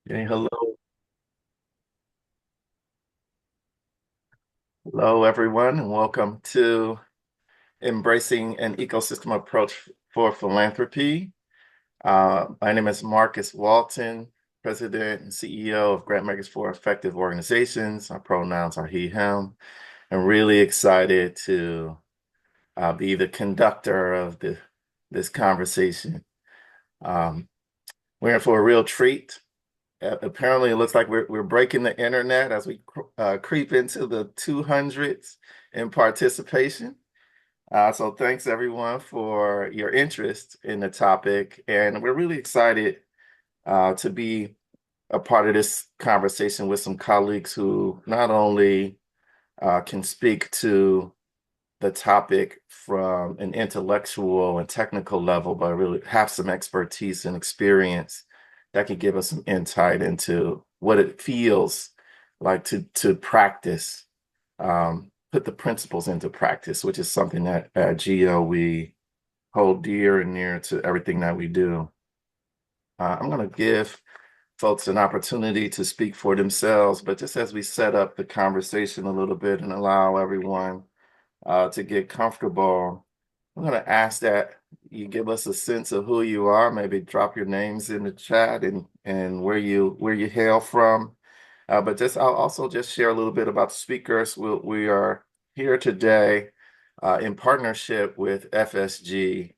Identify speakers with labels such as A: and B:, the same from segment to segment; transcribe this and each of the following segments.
A: Hey, hello everyone, and welcome to Embracing an Ecosystem Approach for Philanthropy. My name is Marcus Walton, President and CEO of Grantmakers for Effective Organizations. Our pronouns are he, him. I'm really excited to be the conductor of this conversation. Um, we're in for a real treat. Apparently, it looks like we're breaking the internet as we creep into the 200s in participation. So thanks everyone for your interest in the topic, and we're really excited to be a part of this conversation with some colleagues who not only can speak to the topic from an intellectual and technical level, but really have some expertise and experience that could give us some insight into what it feels like to practice, put the principles into practice, which is something that at GEO we hold dear and near to everything that we do. I'm going to give folks an opportunity to speak for themselves, but just as we set up the conversation a little bit and allow everyone to get comfortable, I'm going to ask that you give us a sense of who you are. Maybe drop your names in the chat and where you hail from. But just I'll also just share a little bit about the speakers. We are here today in partnership with FSG,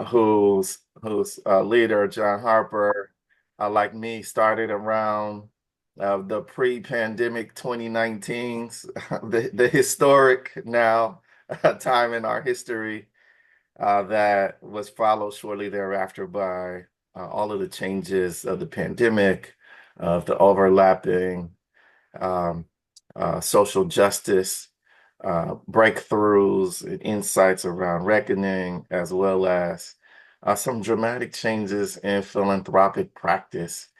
A: whose leader John Harper, like me, started around the pre-pandemic 2019s, the historic now time in our history that was followed shortly thereafter by all of the changes of the pandemic, of the overlapping um, social justice breakthroughs and insights around reckoning, as well as some dramatic changes in philanthropic practice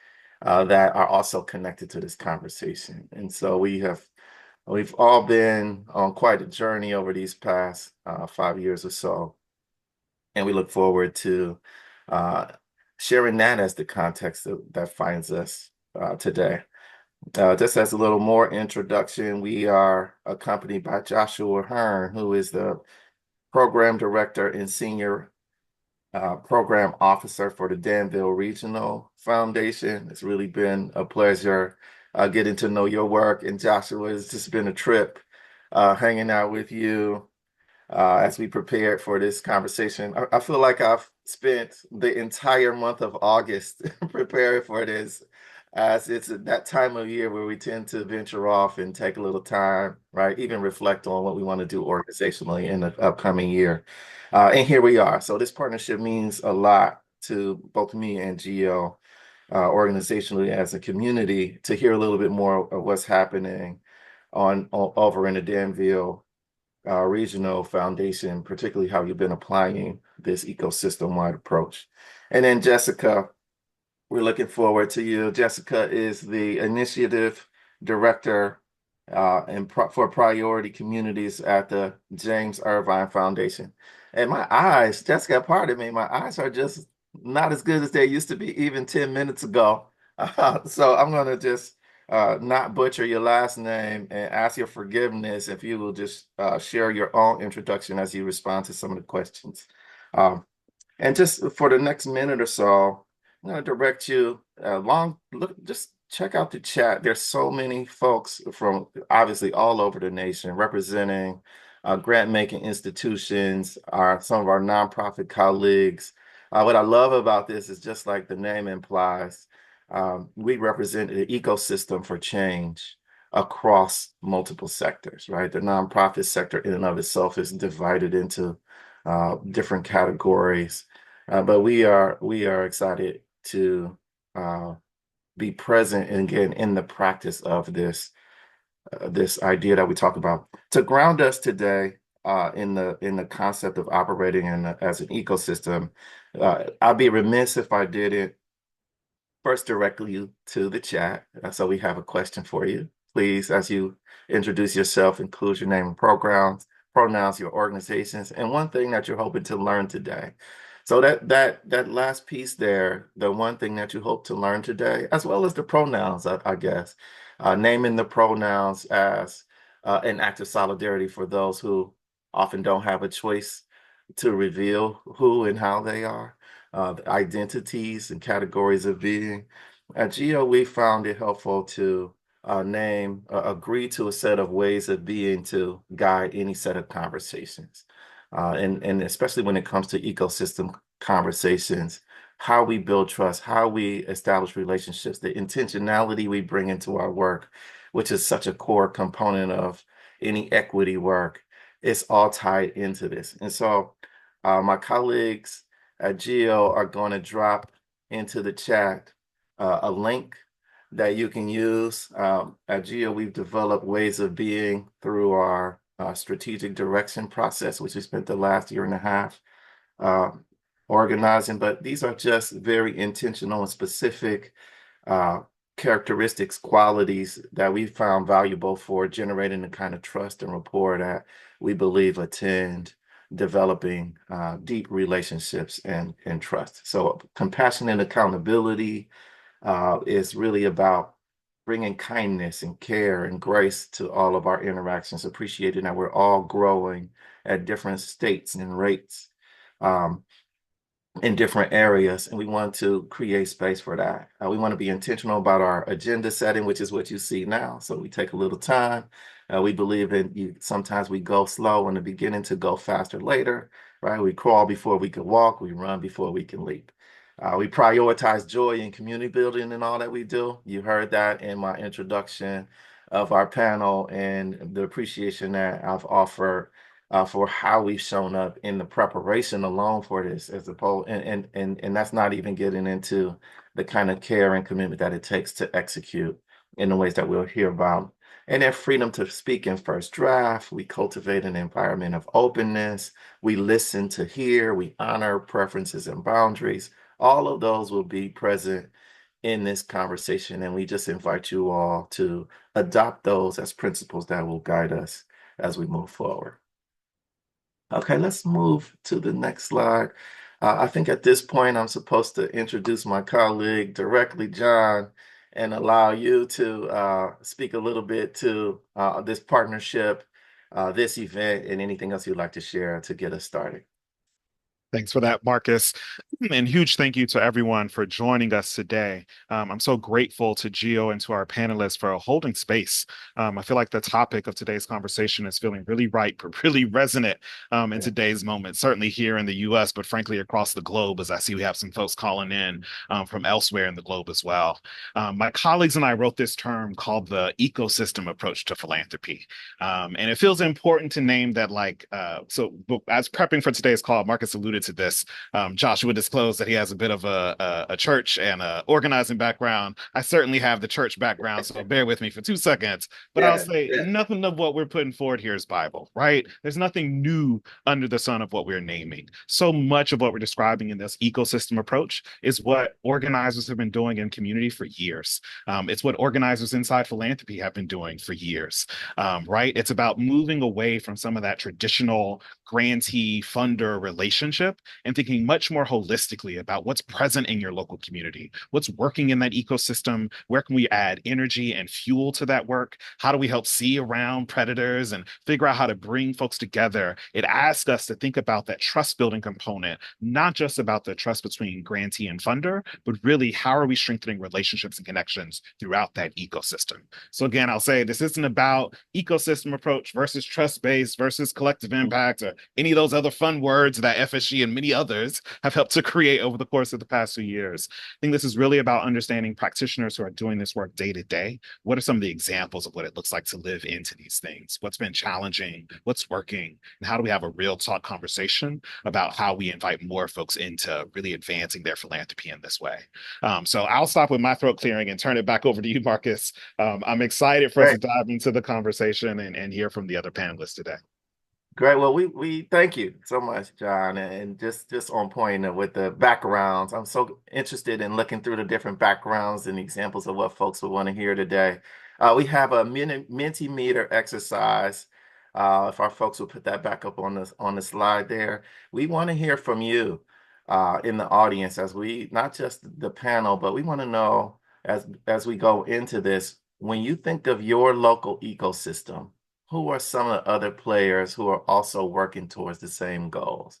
A: that are also connected to this conversation. And so we've all been on quite a journey over these past 5 years or so, and we look forward to uh, sharing that as the context that finds us today. Just as a little more introduction, we are accompanied by Joshua Hearn, who is the program director and senior program officer for the Danville Regional Foundation. It's really been a pleasure getting to know your work. And Joshua, it's just been a trip hanging out with you as we prepared for this conversation. I feel like I've spent the entire month of August preparing for this, as it's at that time of year where we tend to venture off and take a little time, right? Even reflect on what we want to do organizationally in the upcoming year. And here we are. So this partnership means a lot to both me and Geo, organizationally as a community, to hear a little bit more of what's happening on over in the Danville regional foundation, particularly how you've been applying this ecosystem-wide approach. And then Jessica, we're looking forward to you. Jessica is the initiative director for priority communities at the James Irvine Foundation. And my eyes, Jessica, pardon me, my eyes are just not as good as they used to be even 10 minutes ago. So I'm going to just not butcher your last name and ask your forgiveness if you will just share your own introduction as you respond to some of the questions. Um, and just for the next minute or so, I'm going to direct you look, just check out the chat. There's so many folks from obviously all over the nation representing grant making institutions, some of our nonprofit colleagues. What I love about this is just like the name implies, we represent an ecosystem for change across multiple sectors, right? The nonprofit sector in and of itself is divided into different categories. But we are excited to uh, be present and again in the practice of this idea that we talk about. To ground us today in the concept of operating as an ecosystem, I'd be remiss if I didn't first direct you to the chat. So we have a question for you. Please, as you introduce yourself, include your name and pronouns, your organizations, and one thing that you're hoping to learn today. So that last piece there, the one thing that you hope to learn today, as well as the pronouns, I guess, naming the pronouns as an act of solidarity for those who often don't have a choice to reveal who and how they are, the identities and categories of being. At Geo, we found it helpful to agree to a set of ways of being to guide any set of conversations. And especially when it comes to ecosystem conversations, how we build trust, how we establish relationships, the intentionality we bring into our work, which is such a core component of any equity work, it's all tied into this. And so my colleagues at Geo are going to drop into the chat a link that you can use. At Geo, we've developed ways of being through our strategic direction process, which we spent the last year and a half uh, organizing, but these are just very intentional and specific uh, characteristics, qualities that we found valuable for generating the kind of trust and rapport that we believe attend developing deep relationships and trust. So compassion and accountability is really about bringing kindness and care and grace to all of our interactions, appreciating that we're all growing at different states and rates. Um, in different areas, and we want to create space for that. We want to be intentional about our agenda setting, which is what you see now. So we take a little time. We believe in you. Sometimes we go slow in the beginning to go faster later, right? We crawl before we can walk. We run before we can leap. We prioritize joy and community building in all that we do. You heard that in my introduction of our panel and the appreciation that I've offered for how we've shown up in the preparation alone for this, as opposed and that's not even getting into the kind of care and commitment that it takes to execute in the ways that we'll hear about. And then freedom to speak in first draft. We cultivate an environment of openness. We listen to hear. We honor preferences and boundaries. All of those will be present in this conversation, and we just invite you all to adopt those as principles that will guide us as we move forward. Okay, let's move to the next slide. I think at this point, I'm supposed to introduce my colleague directly, John, and allow you to speak a little bit to this partnership, this event, and anything else you'd like to share to get us started.
B: Thanks for that, Marcus. And huge thank you to everyone for joining us today. I'm so grateful to Gio and to our panelists for holding space. I feel like the topic of today's conversation is feeling really right, but really resonant in
A: Yeah.
B: today's moment, certainly here in the US, but frankly across the globe, as I see we have some folks calling in from elsewhere in the globe as well. My colleagues and I wrote this term called the ecosystem approach to philanthropy. And it feels important to name that, as prepping for today's call, Marcus alluded to this. Joshua disclosed that he has a bit of a church and a organizing background. I certainly have the church background, so bear with me for 2 seconds. But I'll
A: Yeah,
B: say
A: yeah.
B: nothing of what we're putting forward here is Bible, right? There's nothing new under the sun of what we're naming. So much of what we're describing in this ecosystem approach is what organizers have been doing in community for years. It's what organizers inside philanthropy have been doing for years, right? It's about moving away from some of that traditional grantee funder relationship and thinking much more holistically about what's present in your local community, what's working in that ecosystem, where can we add energy and fuel to that work, how do we help see around predators and figure out how to bring folks together. It asks us to think about that trust building component, not just about the trust between grantee and funder, but really how are we strengthening relationships and connections throughout that ecosystem. So again, I'll say this isn't about ecosystem approach versus trust based versus collective impact or any of those other fun words that FSG and many others have helped to create over the course of the past few years. I think this is really about understanding practitioners who are doing this work day to day. What are some of the examples of what it looks like to live into these things? What's been challenging? What's working? And how do we have a real talk conversation about how we invite more folks into really advancing their philanthropy in this way? So I'll stop with my throat clearing and turn it back over to you, Marcus. I'm excited for us to
A: Great.
B: dive into the conversation and hear from the other panelists today.
A: Great. Well, we thank you so much, John, and just on point with the backgrounds. I'm so interested in looking through the different backgrounds and examples of what folks would want to hear today. We have a Mentimeter exercise. If our folks will put that back up on the slide there, we want to hear from you. in the audience as we, not just the panel, but we want to know as we go into this, when you think of your local ecosystem, who are some of the other players who are also working towards the same goals,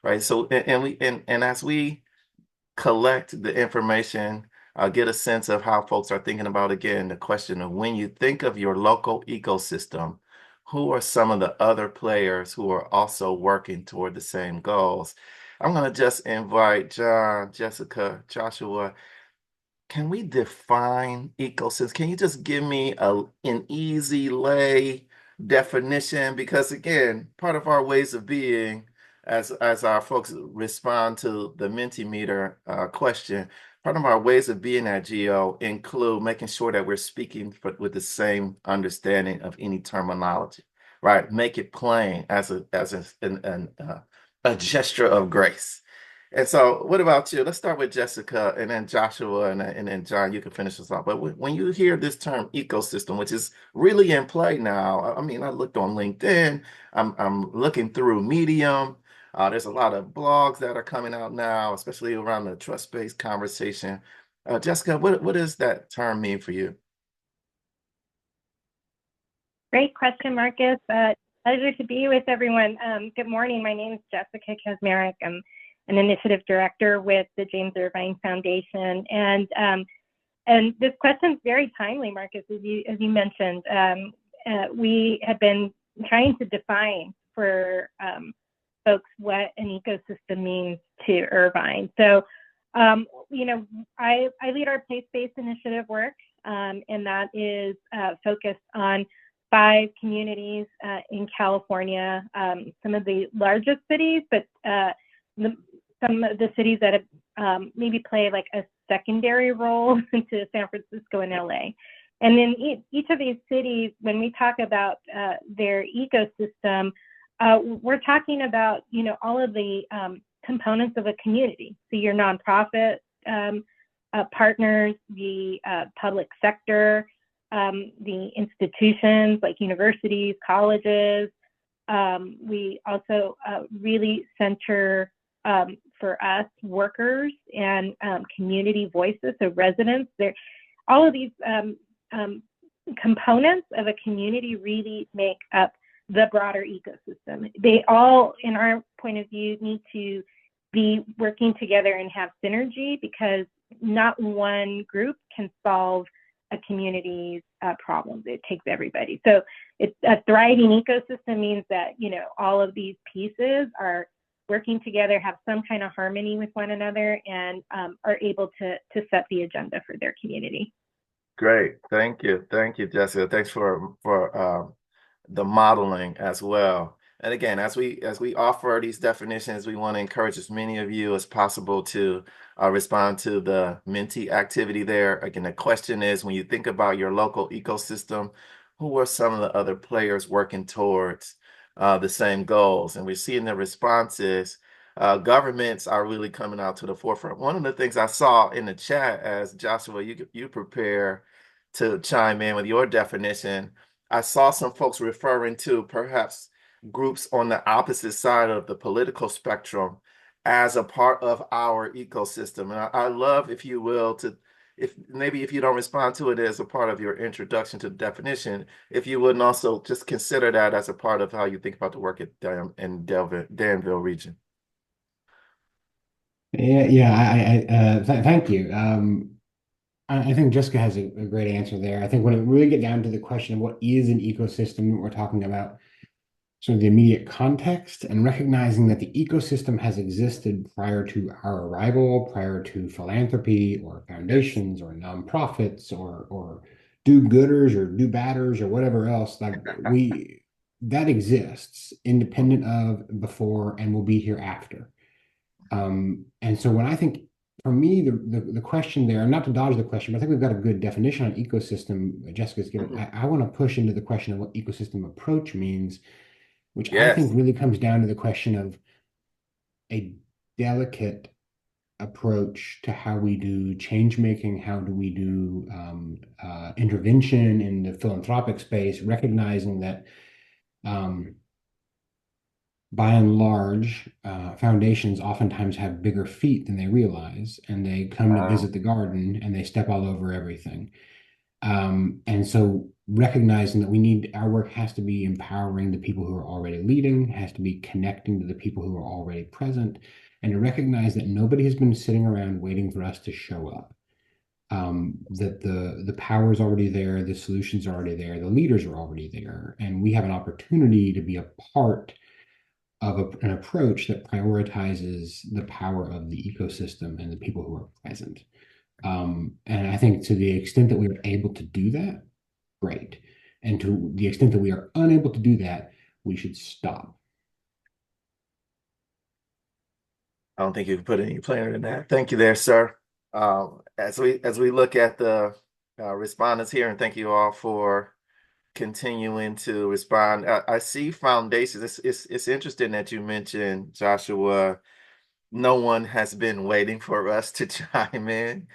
A: right? So, and as we collect the information, get a sense of how folks are thinking about, again, the question of when you think of your local ecosystem, who are some of the other players who are also working toward the same goals? I'm going to just invite John, Jessica, Joshua. Can we define ecosystem? Can you just give me an easy lay definition? Because again, part of our ways of being, as our folks respond to the Mentimeter question, part of our ways of being at Geo include making sure that we're speaking with the same understanding of any terminology, right? Make it plain a gesture of grace. And so, what about you? Let's start with Jessica and then Joshua and then John, you can finish us off. But when you hear this term ecosystem, which is really in play now, I mean, I looked on LinkedIn, I'm looking through Medium. There's a lot of blogs that are coming out now, especially around the trust-based conversation. Jessica, what does that term mean for you?
C: Great question, Marcus. Pleasure to be with everyone. Good morning. My name is Jessica Kazmarek. I'm an initiative director with the James Irvine Foundation. And this question is very timely, Marcus, as you mentioned. We have been trying to define for folks what an ecosystem means to Irvine. So, I lead our place-based initiative work, and that is focused on 5 communities in California, some of the largest cities, but some of the cities that have maybe play like a secondary role into San Francisco and LA. And in each of these cities, when we talk about their ecosystem, we're talking about, all of the components of a community. So your nonprofit partners, the public sector, the institutions like universities, colleges. We also really center for us workers and community voices, so residents. All of these components of a community really make up the broader ecosystem. They all, in our point of view, need to be working together and have synergy, because not one group can solve a community's problems. It takes everybody. So it's a thriving ecosystem means that, all of these pieces are working together, have some kind of harmony with one another, and are able to set the agenda for their community.
A: Great. Thank you, Jessica. Thanks for the modeling as well. And again, as we offer these definitions, we want to encourage as many of you as possible to respond to the Menti activity there. Again, the question is, when you think about your local ecosystem, who are some of the other players working towards the same goals? And we're seeing the responses. Governments are really coming out to the forefront. One of the things I saw in the chat as Joshua, you prepare to chime in with your definition, I saw some folks referring to perhaps groups on the opposite side of the political spectrum as a part of our ecosystem. And I love, if you will, if you don't respond to it as a part of your introduction to the definition, if you wouldn't also just consider that as a part of how you think about the work at Danville region.
D: Thank you. I think Jessica has a great answer there. I think when we really get down to the question of what is an ecosystem, we're talking about sort of the immediate context and recognizing that the ecosystem has existed prior to our arrival, prior to philanthropy or foundations or nonprofits or do-gooders or do-badders or whatever else. That exists independent of, before, and will be here after. And so when I think, for me, the question there, and not to dodge the question, but I think we've got a good definition on ecosystem Jessica's given. I want to push into the question of what ecosystem approach means, which I think really comes down to the question of a delicate approach to how we do change making, how do we do intervention in the philanthropic space, recognizing that by and large, foundations oftentimes have bigger feet than they realize, and they come to
A: Wow.
D: visit the garden and they step all over everything. And so recognizing that our work has to be empowering the people who are already leading, has to be connecting to the people who are already present, and to recognize that nobody has been sitting around waiting for us to show up. That the power is already there, the solutions are already there, the leaders are already there, and we have an opportunity to be a part of an approach that prioritizes the power of the ecosystem and the people who are present. And I think to the extent that we are able to do that, great. And to the extent that we are unable to do that, we should stop.
A: I don't think you can put any plainer than that. Thank you there, sir. As we look at the respondents here, and thank you all for continuing to respond. I see foundations. It's interesting that you mentioned, Joshua. No one has been waiting for us to chime in.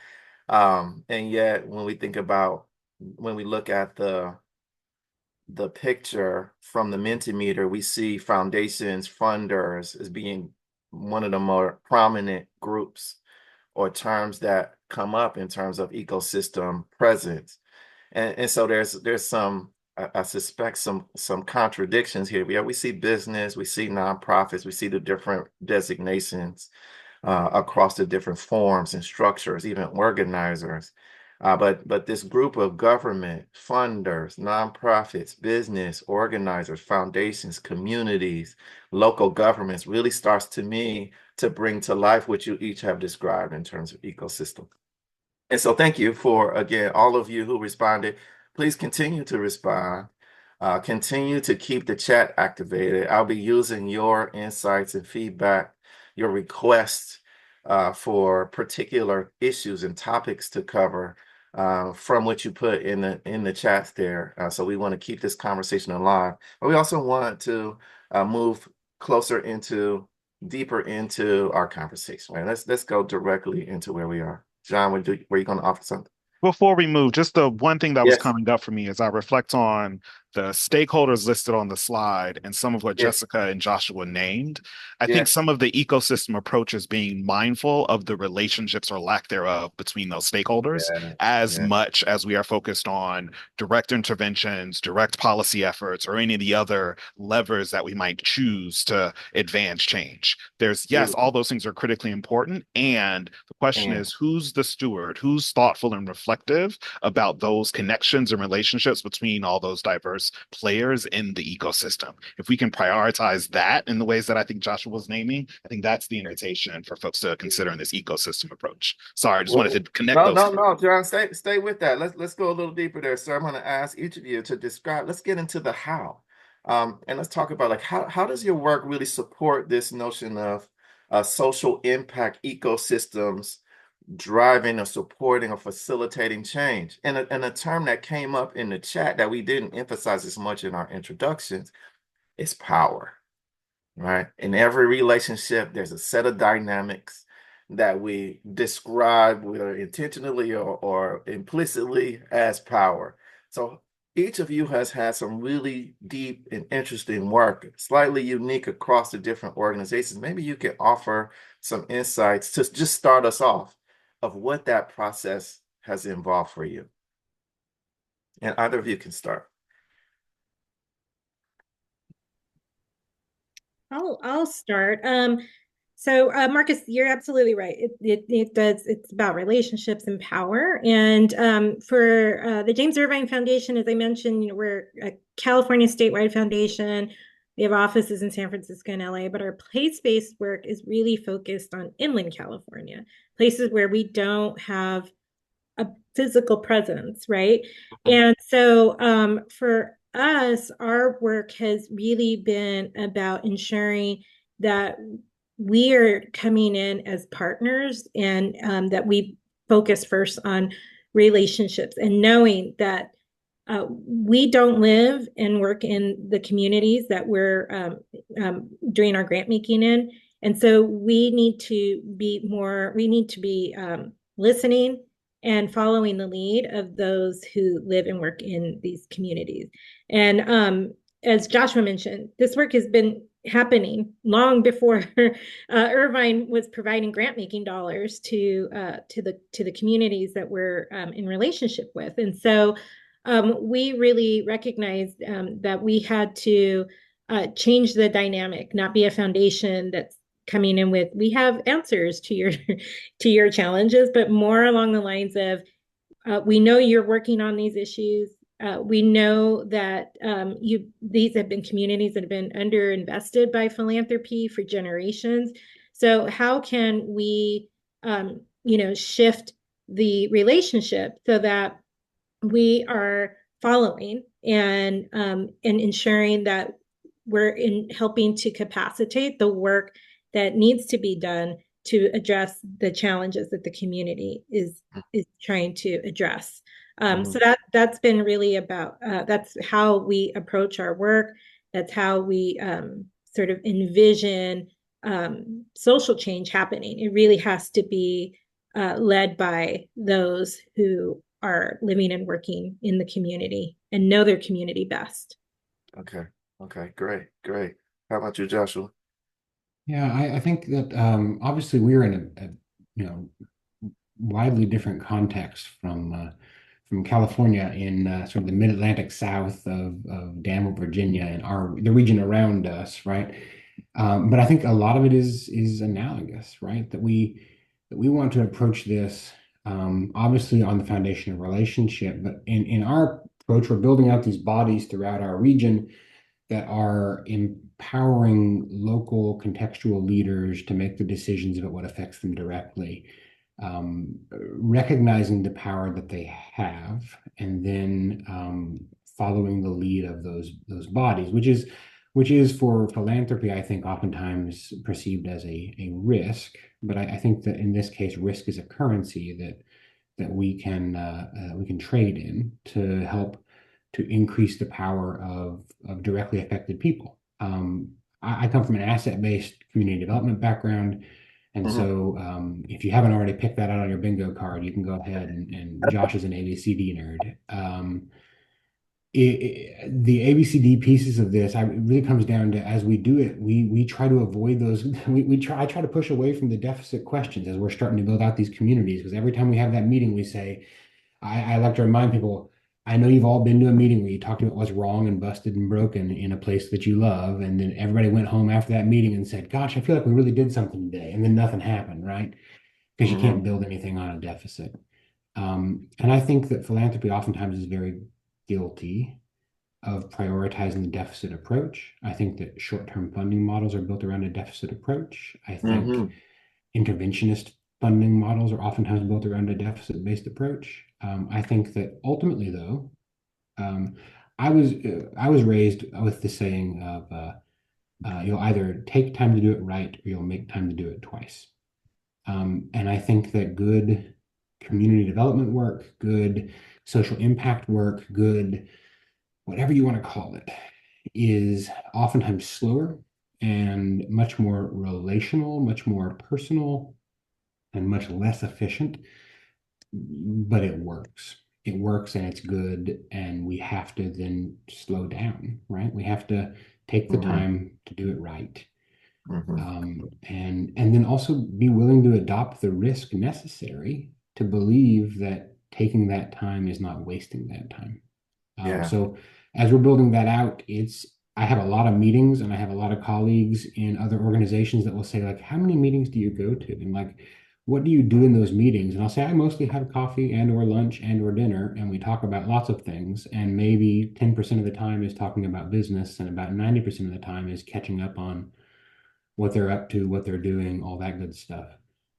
A: And yet when we look at the picture from the Mentimeter, we see foundations, funders as being one of the more prominent groups or terms that come up in terms of ecosystem presence. And so there's some I suspect some contradictions here. We see business, we see nonprofits, we see the different designations across the different forms and structures, even organizers. But this group of government, funders, nonprofits, business, organizers, foundations, communities, local governments really starts to me to bring to life what you each have described in terms of ecosystem. And so thank you for, again, all of you who responded. Please continue to respond. Continue to keep the chat activated. I'll be using your insights and feedback, your requests for particular issues and topics to cover from what you put in the chats there. So we want to keep this conversation alive. But we also want to move deeper into our conversation. Right? Let's go directly into where we are. John, were you going to offer something?
B: Before we move, just the one thing that was
A: Yes,
B: coming up for me as I reflect on the stakeholders listed on the slide and some of what
A: yes,
B: Jessica and Joshua named. I think
A: yes,
B: some of the ecosystem approach is being mindful of the relationships or lack thereof between those stakeholders
A: yeah,
B: as
A: yeah,
B: much as we are focused on direct interventions, direct policy efforts, or any of the other levers that we might choose to advance change. There's, yes, all
A: beautiful.
B: those things are critically important. And the question
A: And
B: is, who's the steward? Who's thoughtful and reflective about those connections and relationships between all those diverse players in the ecosystem? If we can prioritize that in the ways that I think Joshua was naming, I think that's the invitation for folks to consider in this ecosystem approach. Sorry, I just wanted
A: well,
B: to connect
A: no,
B: those
A: no,
B: two.
A: no, John, stay with that. Let's go a little deeper there, sir. I'm going to ask each of you to describe. Let's get into the how, and let's talk about like how does your work really support this notion of social impact ecosystems driving or supporting or facilitating change. And a term that came up in the chat that we didn't emphasize as much in our introductions is power, right? In every relationship, there's a set of dynamics that we describe, whether intentionally or implicitly, as power. So each of you has had some really deep and interesting work, slightly unique across the different organizations. Maybe you can offer some insights to just start us off of what that process has involved for you. And either of you can start.
E: I'll start. So Marcus, you're absolutely right. It does. It's about relationships and power. And for the James Irvine Foundation, as I mentioned, we're a California statewide foundation. We have offices in San Francisco and LA, but our place-based work is really focused on inland California, places where we don't have a physical presence, right? And so for us, our work has really been about ensuring that we are coming in as partners and that we focus first on relationships and knowing that we don't live and work in the communities that we're doing our grant making in. And so we need to be listening and following the lead of those who live and work in these communities. And as Joshua mentioned, this work has been happening long before Irvine was providing grant making dollars to the communities that we're in relationship with. And so we really recognized that we had to change the dynamic, not be a foundation that's coming in with we have answers to your to your challenges, but more along the lines of we know you're working on these issues. We know that these have been communities that have been underinvested by philanthropy for generations. So how can we, shift the relationship so that we are following and ensuring that we're in helping to capacitate the work that needs to be done to address the challenges that the community is trying to address. So that's been really about that's how we approach our work. That's how we sort of envision social change happening. It really has to be led by those who are living and working in the community and know their community best.
A: Okay. Okay. Great. Great. How about you, Joshua?
D: Yeah, I think that obviously we're in a widely different context from California in sort of the mid-Atlantic south of Danville, Virginia, and the region around us, right? But I think a lot of it is analogous, right? That we want to approach this obviously on the foundation of relationship, but in our approach, we're building out these bodies throughout our region that are empowering local contextual leaders to make the decisions about what affects them directly, recognizing the power that they have, and then following the lead of those bodies, which is for philanthropy, I think, oftentimes perceived as a risk. But I think that in this case, risk is a currency that we can trade in to help to increase the power of directly affected people. I come from an asset-based community development background. And so if you haven't already picked that out on your bingo card, you can go ahead and Josh is an ABCD nerd. The ABCD pieces of this, it really comes down to as we do it, we try to avoid those. I try to push away from the deficit questions as we're starting to build out these communities, because every time we have that meeting, we say, I like to remind people, I know you've all been to a meeting where you talked about what's wrong and busted and broken in a place that you love, and then everybody went home after that meeting and said, "Gosh, I feel like we really did something today," and then nothing happened, right? Because you can't build anything on a deficit. And I think that philanthropy oftentimes is very guilty of prioritizing the deficit approach. I think that short-term funding models are built around a deficit approach. I think interventionist funding models are oftentimes built around a deficit-based approach. I think that ultimately, though, I was raised with the saying of you'll either take time to do it right or you'll make time to do it twice. And I think that good community development work, good social impact work, good whatever you want to call it, is oftentimes slower and much more relational, much more personal, and much less efficient, but it works. It works and it's good, and we have to then slow down, right? We have to take the time to do it right. And then also be willing to adopt the risk necessary to believe that taking that time is not wasting that time. So as we're building that out, I have a lot of meetings and I have a lot of colleagues in other organizations that will say, like, how many meetings do you go to? And like, what do you do in those meetings? And I'll say, I mostly have coffee and or lunch and or dinner, and we talk about lots of things. And maybe 10% of the time is talking about business, and about 90% of the time is catching up on what they're up to, what they're doing, all that good stuff.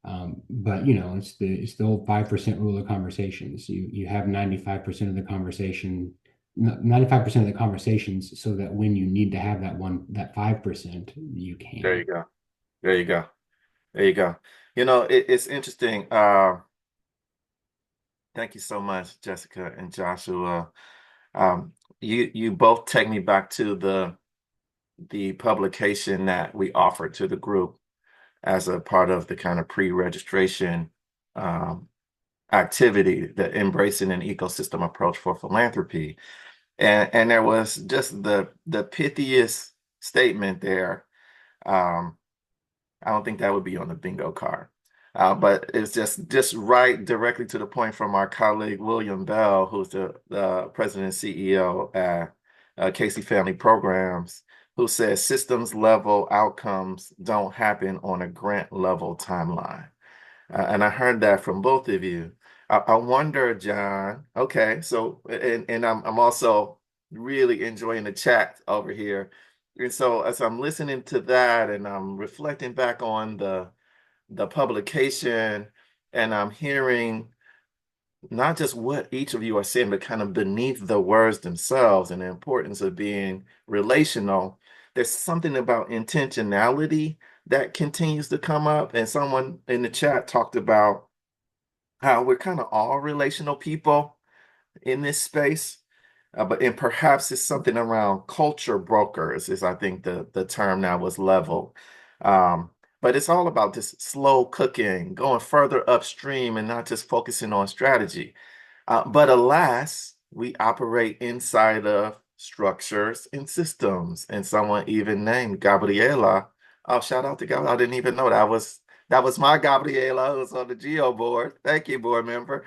D: But it's the old 5% rule of conversations. You have 95% of the conversation, 95% of the conversations, so that when you need to have that 5%, you can.
A: There you go. There you go. There you go. It's interesting. Thank you so much, Jessica and Joshua. You both take me back to the publication that we offered to the group as a part of the kind of pre-registration activity, the Embracing an Ecosystem Approach for Philanthropy. And there was just the pithiest statement there Um, I don't think that would be on the bingo card. But it's just right directly to the point from our colleague William Bell, who's the president and CEO at Casey Family Programs, who says systems level outcomes don't happen on a grant level timeline. And I heard that from both of you. I wonder, John. Okay, so and I'm also really enjoying the chat over here. And so as I'm listening to that and I'm reflecting back on the publication and I'm hearing not just what each of you are saying, but kind of beneath the words themselves and the importance of being relational, there's something about intentionality that continues to come up. And someone in the chat talked about how we're kind of all relational people in this space. And perhaps it's something around culture brokers, is I think the term now was leveled. But it's all about this slow cooking, going further upstream and not just focusing on strategy. But alas, we operate inside of structures and systems. And someone even named Gabriela. Oh, shout out to Gabriela. I didn't even know that was my Gabriela, who's on the Geo board. Thank you, board member,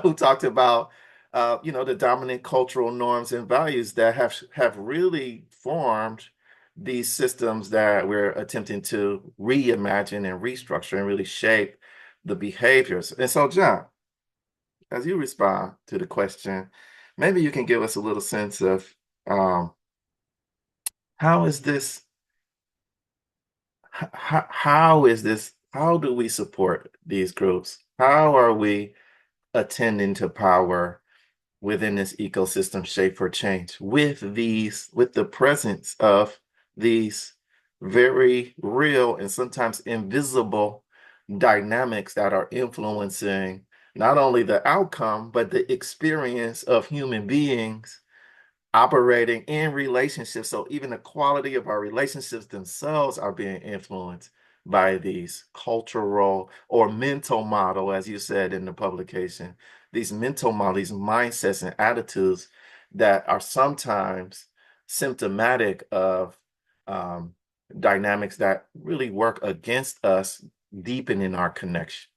A: who talked about the dominant cultural norms and values that have really formed these systems that we're attempting to reimagine and restructure and really shape the behaviors. And so, John, as you respond to the question, maybe you can give us a little sense of um, how is this, how is this, how do we support these groups? How are we attending to power within this ecosystem shape for change with the presence of these very real and sometimes invisible dynamics that are influencing not only the outcome but the experience of human beings operating in relationships. So even the quality of our relationships themselves are being influenced by these cultural or mental model, as you said in the publication, these mental models, these mindsets and attitudes that are sometimes symptomatic of dynamics that really work against us deepening our connection.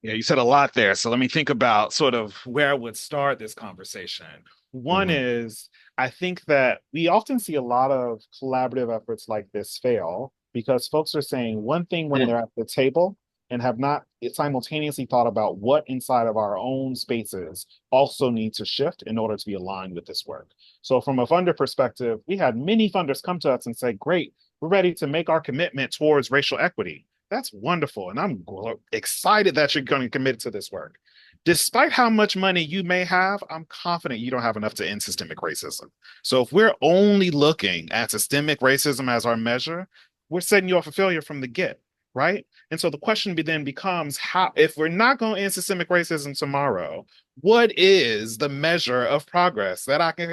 B: Yeah, you said a lot there. So let me think about sort of where I would start this conversation. One
A: Mhm.
B: is, I think that we often see a lot of collaborative efforts like this fail because folks are saying one thing when they're at the table and have not simultaneously thought about what inside of our own spaces also need to shift in order to be aligned with this work. So from a funder perspective, we had many funders come to us and say, great, we're ready to make our commitment towards racial equity. That's wonderful. And I'm excited that you're going to commit to this work. Despite how much money you may have, I'm confident you don't have enough to end systemic racism. So if we're only looking at systemic racism as our measure, we're setting you up for failure from the get, right? And so the question then becomes how, if we're not going to end systemic racism tomorrow, what is the measure of progress that I can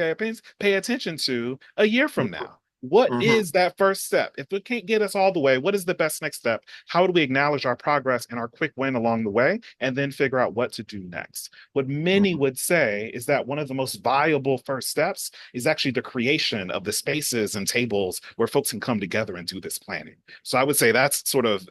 B: pay attention to a year from now? What
A: Mhm.
B: is that first step? If it can't get us all the way, what is the best next step? How do we acknowledge our progress and our quick win along the way and then figure out what to do next? What many
A: Mhm.
B: would say is that one of the most viable first steps is actually the creation of the spaces and tables where folks can come together and do this planning. So I would say that's sort of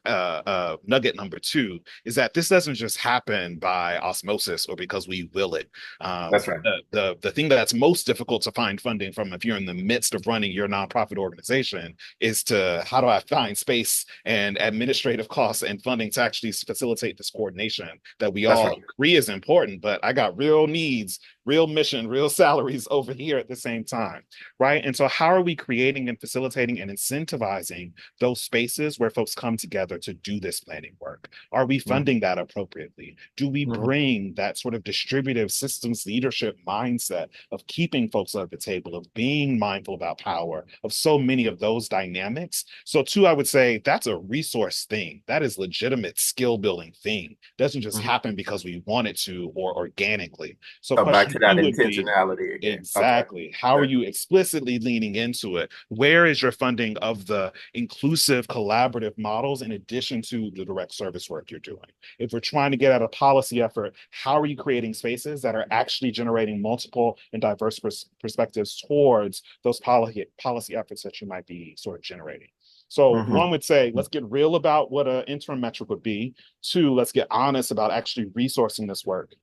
B: nugget number two is that this doesn't just happen by osmosis or because we will it.
A: That's right.
B: The thing that's most difficult to find funding from if you're in the midst of running your nonprofit organization is to how do I find space and administrative costs and funding to actually facilitate this coordination that we
A: That's
B: all
A: right.
B: agree is important, but I got real needs, real mission, real salaries over here at the same time, right? And so how are we creating and facilitating and incentivizing those spaces where folks come together to do this planning work? Are we
A: Mhm.
B: funding that appropriately? Do we
A: Mhm.
B: bring that sort of distributive systems leadership mindset of keeping folks at the table, of being mindful about power, of so many of those dynamics? So, two, I would say that's a resource thing. That is legitimate skill building thing. It doesn't just
A: Mhm.
B: happen because we want it to or organically. So,
A: So back
B: question
A: to that
B: would be
A: intentionality again. Okay.
B: exactly how are
A: Okay.
B: you explicitly leaning into it? Where is your funding of the inclusive collaborative models in addition to the direct service work you're doing? If we're trying to get at a policy effort, how are you creating spaces that are actually generating multiple and diverse perspectives towards those policy efforts that you might be sort of generating? So
A: Hmm.
B: one would say, let's get real about what an interim metric would be. Two, let's get honest about actually resourcing this work.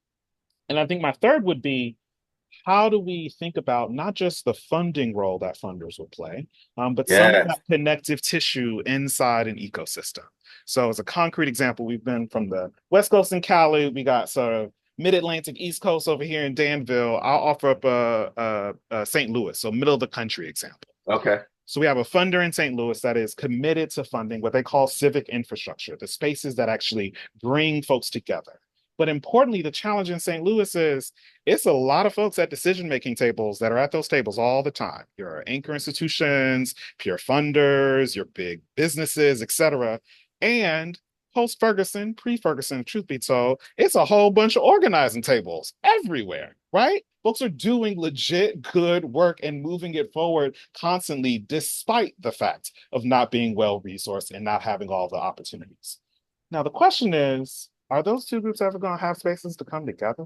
B: And I think my third would be, how do we think about not just the funding role that funders will play, but some of
A: Yes.
B: that connective tissue inside an ecosystem? So, as a concrete example, we've been from the West Coast in Cali, we got sort of mid-Atlantic, East Coast over here in Danville. I'll offer up a St. Louis, so middle of the country example.
A: Okay.
B: So we have a funder in St. Louis that is committed to funding what they call civic infrastructure, the spaces that actually bring folks together. But importantly, the challenge in St. Louis is it's a lot of folks at decision-making tables that are at those tables all the time. Your anchor institutions, peer funders, your big businesses, et cetera. And post-Ferguson, pre-Ferguson, truth be told, it's a whole bunch of organizing tables everywhere, right? Folks are doing legit good work and moving it forward constantly, despite the fact of not being well resourced and not having all the opportunities. Now, the question is, are those two groups ever going to have spaces to come together?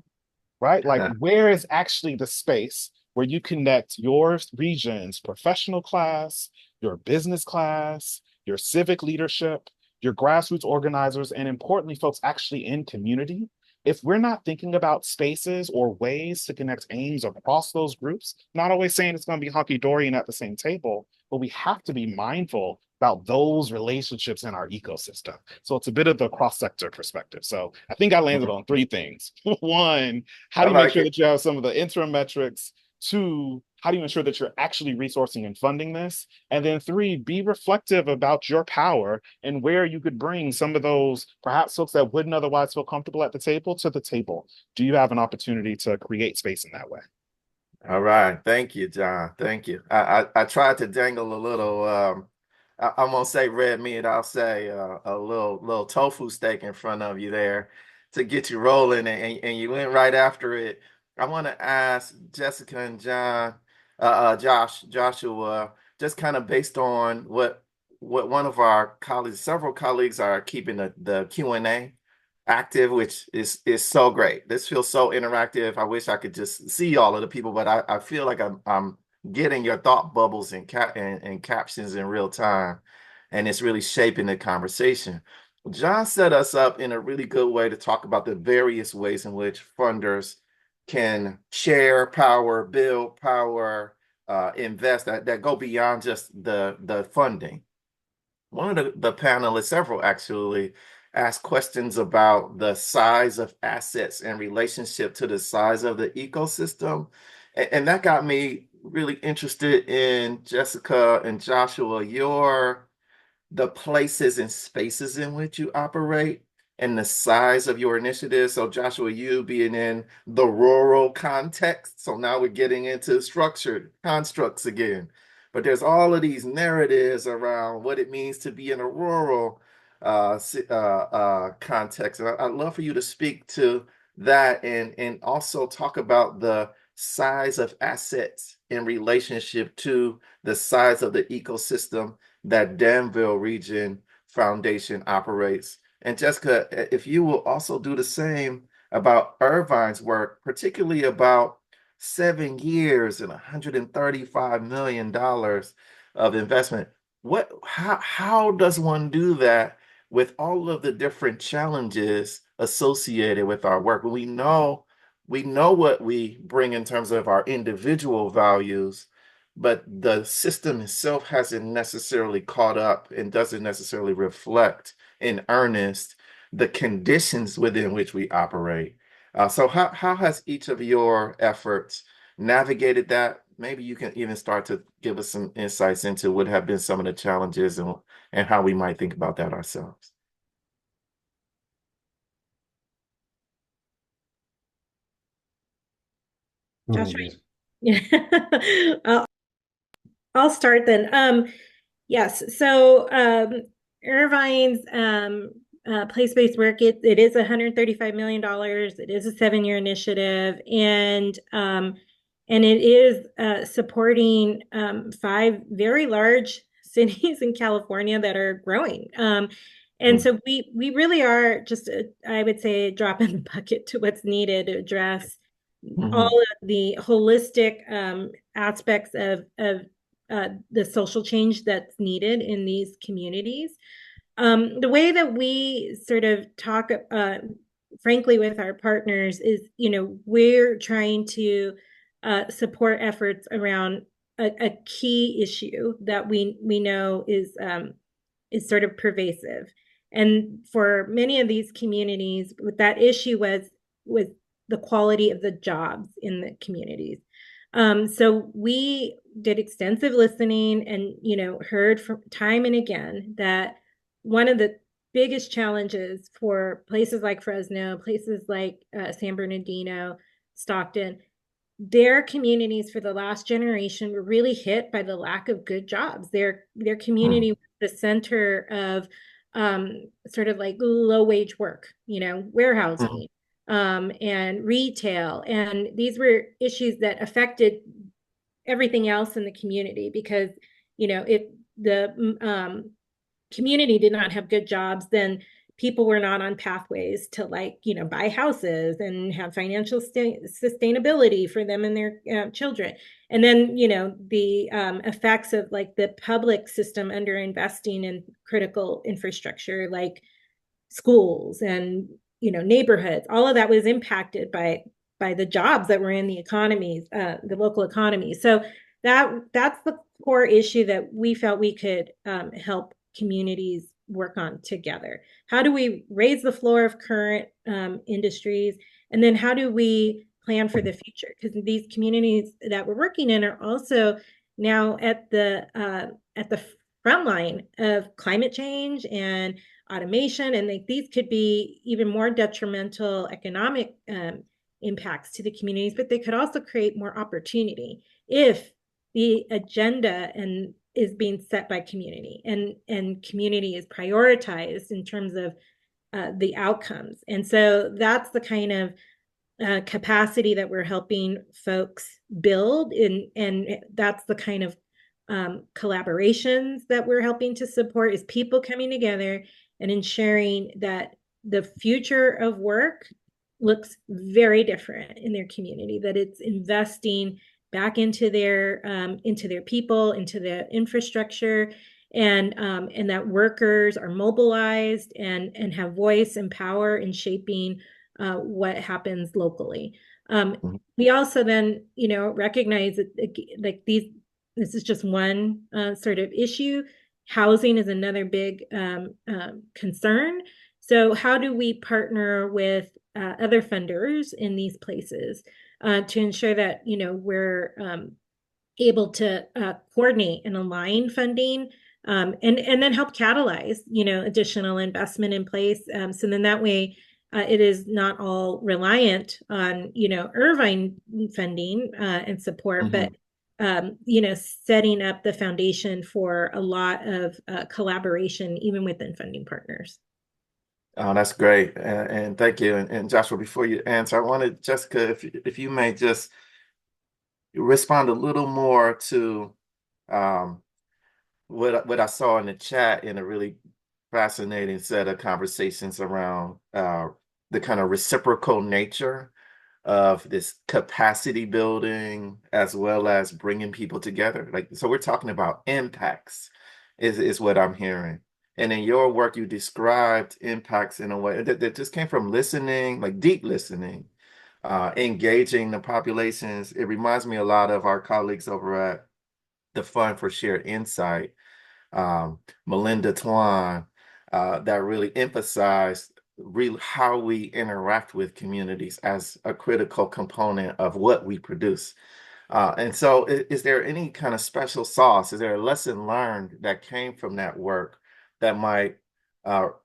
B: Right? Like, where is actually the space where you connect your region's professional class, your business class, your civic leadership, your grassroots organizers, and importantly, folks actually in community? If we're not thinking about spaces or ways to connect aims across those groups, not always saying it's going to be hunky dory and at the same table, but we have to be mindful about those relationships in our ecosystem. So it's a bit of the cross sector perspective. So I think I landed on three things. One, how
A: I
B: do you make
A: like
B: sure
A: it.
B: that you have some of the interim metrics? Two, how do you ensure that you're actually resourcing and funding this? And then three, be reflective about your power and where you could bring some of those perhaps folks that wouldn't otherwise feel comfortable at the table to the table. Do you have an opportunity to create space in that way?
A: All right. Thank you, John. Thank you. I tried to dangle a little I won't say red meat, I'll say a little tofu steak in front of you there to get you rolling and you went right after it. I want to ask Jessica and John, Joshua, just kind of based on what one of our colleagues, several colleagues are keeping the Q&A active, which is so great. This feels so interactive. I wish I could just see all of the people, but I feel like I'm getting your thought bubbles and captions in real time, and it's really shaping the conversation. John set us up in a really good way to talk about the various ways in which funders can share power, build power, invest that go beyond just the funding. One of the panelists, several actually, asked questions about the size of assets in relationship to the size of the ecosystem. And that got me really interested in Jessica and Joshua, the places and spaces in which you operate and the size of your initiative. So Joshua, you being in the rural context. So now we're getting into structured constructs again. But there's all of these narratives around what it means to be in a rural context. And I'd love for you to speak to that and also talk about the size of assets in relationship to the size of the ecosystem that Danville Region Foundation operates. And Jessica, if you will also do the same about Irvine's work, particularly about 7 years and $135 million of investment. How does one do that with all of the different challenges associated with our work? We know what we bring in terms of our individual values, but the system itself hasn't necessarily caught up and doesn't necessarily reflect in earnest the conditions within which we operate. So how has each of your efforts navigated that? Maybe you can even start to give us some insights into what have been some of the challenges and how we might think about that ourselves.
E: Joshua, yeah. I'll start then. Yes. So Irvine's place-based work, it is $135 million. It is a 7-year initiative, and it is supporting 5 very large cities in California that are growing. And so we really are just, I would say, a drop in the bucket to what's needed to address all of the holistic aspects of the social change that's needed in these communities. The way that we sort of talk, frankly, with our partners is, we're trying to support efforts around a key issue that we know is sort of pervasive. And for many of these communities, what that issue was the quality of the jobs in the communities. So we did extensive listening and, heard from time and again that one of the biggest challenges for places like Fresno, places like San Bernardino, Stockton, their communities for the last generation were really hit by the lack of good jobs. Their community was the center of sort of like low wage work, warehousing, and retail. And these were issues that affected everything else in the community because, if the community did not have good jobs, then people were not on pathways to buy houses and have financial sustainability for them and their children. And then, the effects of the public system under investing in critical infrastructure, like schools and, neighborhoods, all of that was impacted by the jobs that were in the economies, the local economy. So that's the core issue that we felt we could help communities work on together. How do we raise the floor of current industries? And then how do we plan for the future? Because these communities that we're working in are also now at the front line of climate change and automation. And these could be even more detrimental economic impacts to the communities, but they could also create more opportunity if the agenda is being set by community and community is prioritized in terms of the outcomes. And so that's the kind of capacity that we're helping folks build and that's the kind of collaborations that we're helping to support, is people coming together and ensuring that the future of work looks very different in their community, that it's investing back into their people, into the infrastructure, and that workers are mobilized and have voice and power in shaping what happens locally. We also then, recognize that this is just one sort of issue. Housing is another big concern. So how do we partner with other funders in these places to ensure that, we're able to coordinate and align funding and then help catalyze, additional investment in place. So then that way it is not all reliant on, Irvine funding and support, but setting up the foundation for a lot of collaboration, even within funding partners.
A: Oh, that's great. And thank you. And Joshua, before you answer, I wanted Jessica, if you may just respond a little more to what I saw in the chat in a really fascinating set of conversations around the kind of reciprocal nature of this capacity building as well as bringing people together. So we're talking about impacts is what I'm hearing. And in your work, you described impacts in a way that just came from listening, like deep listening, engaging the populations. It reminds me a lot of our colleagues over at the Fund for Shared Insight, Melinda Twan, that really emphasized how we interact with communities as a critical component of what we produce. And so is there any kind of special sauce? Is there a lesson learned that came from that work that might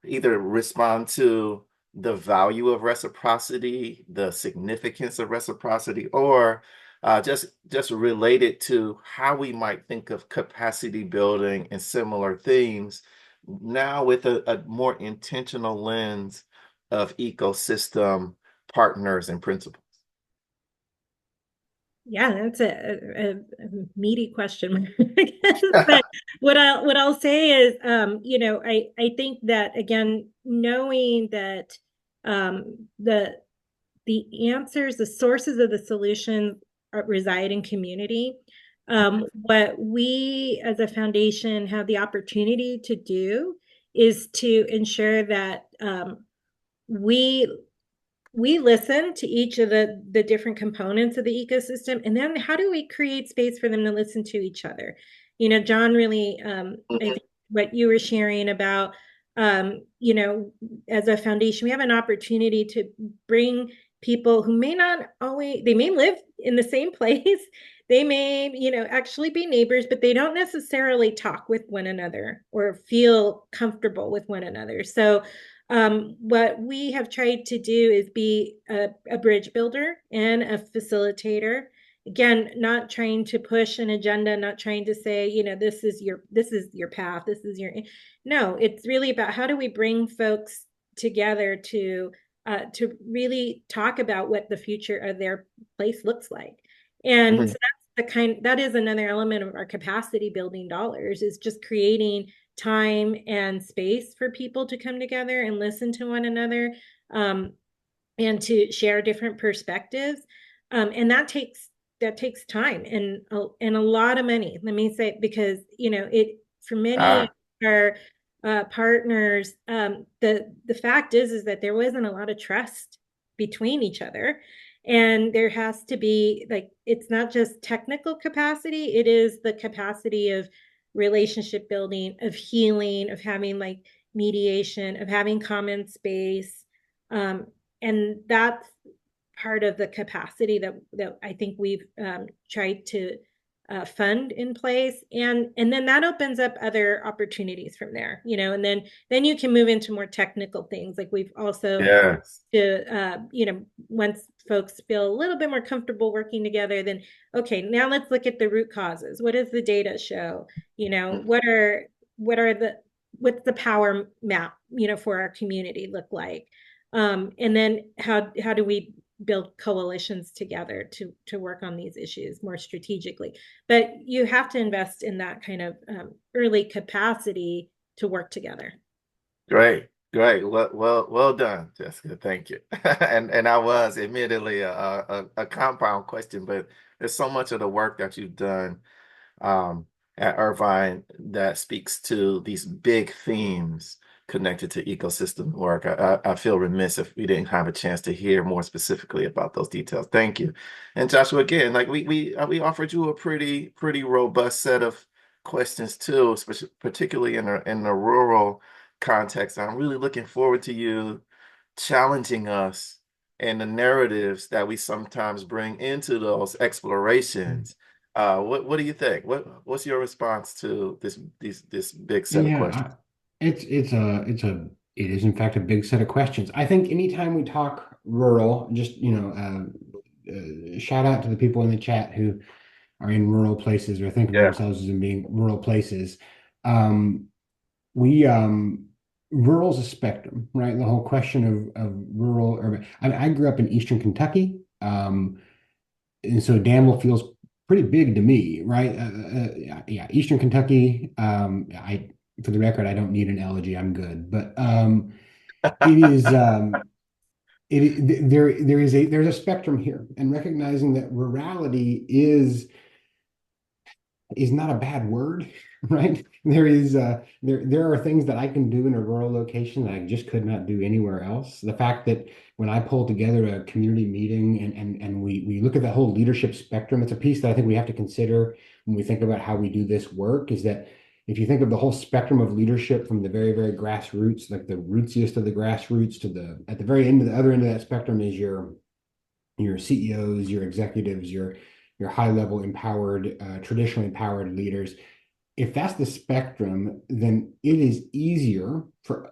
A: either respond to the value of reciprocity, the significance of reciprocity, or just related to how we might think of capacity building and similar themes now with a more intentional lens of ecosystem partners and principles?
E: Yeah, that's a meaty question. But what I'll say is, I think that again, knowing that the answers, the sources of the solution reside in community. What we as a foundation have the opportunity to do is to ensure that we we listen to each of the different components of the ecosystem, and then how do we create space for them to listen to each other? John, really, I think what you were sharing about, as a foundation, we have an opportunity to bring people who may not always, they may live in the same place, they may, actually be neighbors, but they don't necessarily talk with one another or feel comfortable with one another. So what we have tried to do is be a bridge builder and a facilitator. Again, not trying to push an agenda, not trying to say, this is your path, this is your. No, it's really about how do we bring folks together to really talk about what the future of their place looks like. And so that is another element of our capacity building dollars, is just creating time and space for people to come together and listen to one another, and to share different perspectives. And that takes time and a lot of money. Let me say, because it, for many of our partners, the fact is that there wasn't a lot of trust between each other. And there has to be, like, it's not just technical capacity, it is the capacity of relationship building, of healing, of having like mediation, of having common space. And that's part of the capacity that I think we've tried to fund in place, and then that opens up other opportunities from there, and then you can move into more technical things, like we've also once folks feel a little bit more comfortable working together, then okay, now let's look at the root causes. What does the data show? What's the power map for our community look like? And then how do we build coalitions together to work on these issues more strategically? But you have to invest in that kind of early capacity to work together.
A: Great. Well done, Jessica. Thank you. And I was admittedly a compound question, but there's so much of the work that you've done at Irvine that speaks to these big themes connected to ecosystem work. I feel remiss if we didn't have a chance to hear more specifically about those details. Thank you. And Joshua, again, like we offered you a pretty robust set of questions too, particularly in the rural context. I'm really looking forward to you challenging us and the narratives that we sometimes bring into those explorations. What do you think? What's your response to this big set of questions?
D: It is in fact a big set of questions. I think anytime we talk rural, just shout out to the people in the chat who are in rural places or think of themselves as in being rural places. We Rural's a spectrum, right? The whole question of rural urban. I grew up in Eastern Kentucky, and so Danville feels pretty big to me, right? Yeah, Eastern Kentucky. For the record, I don't need an elegy. I'm good, but it is. There's a spectrum here, and recognizing that rurality is not a bad word, right? There are things that I can do in a rural location that I just could not do anywhere else. The fact that when I pull together a community meeting and we look at the whole leadership spectrum, it's a piece that I think we have to consider when we think about how we do this work, is that if you think of the whole spectrum of leadership from the very, very grassroots, like the rootsiest of the grassroots, to at the very end of the other end of that spectrum is your CEOs, your executives, your high level empowered, traditionally empowered leaders. If that's the spectrum, then it is easier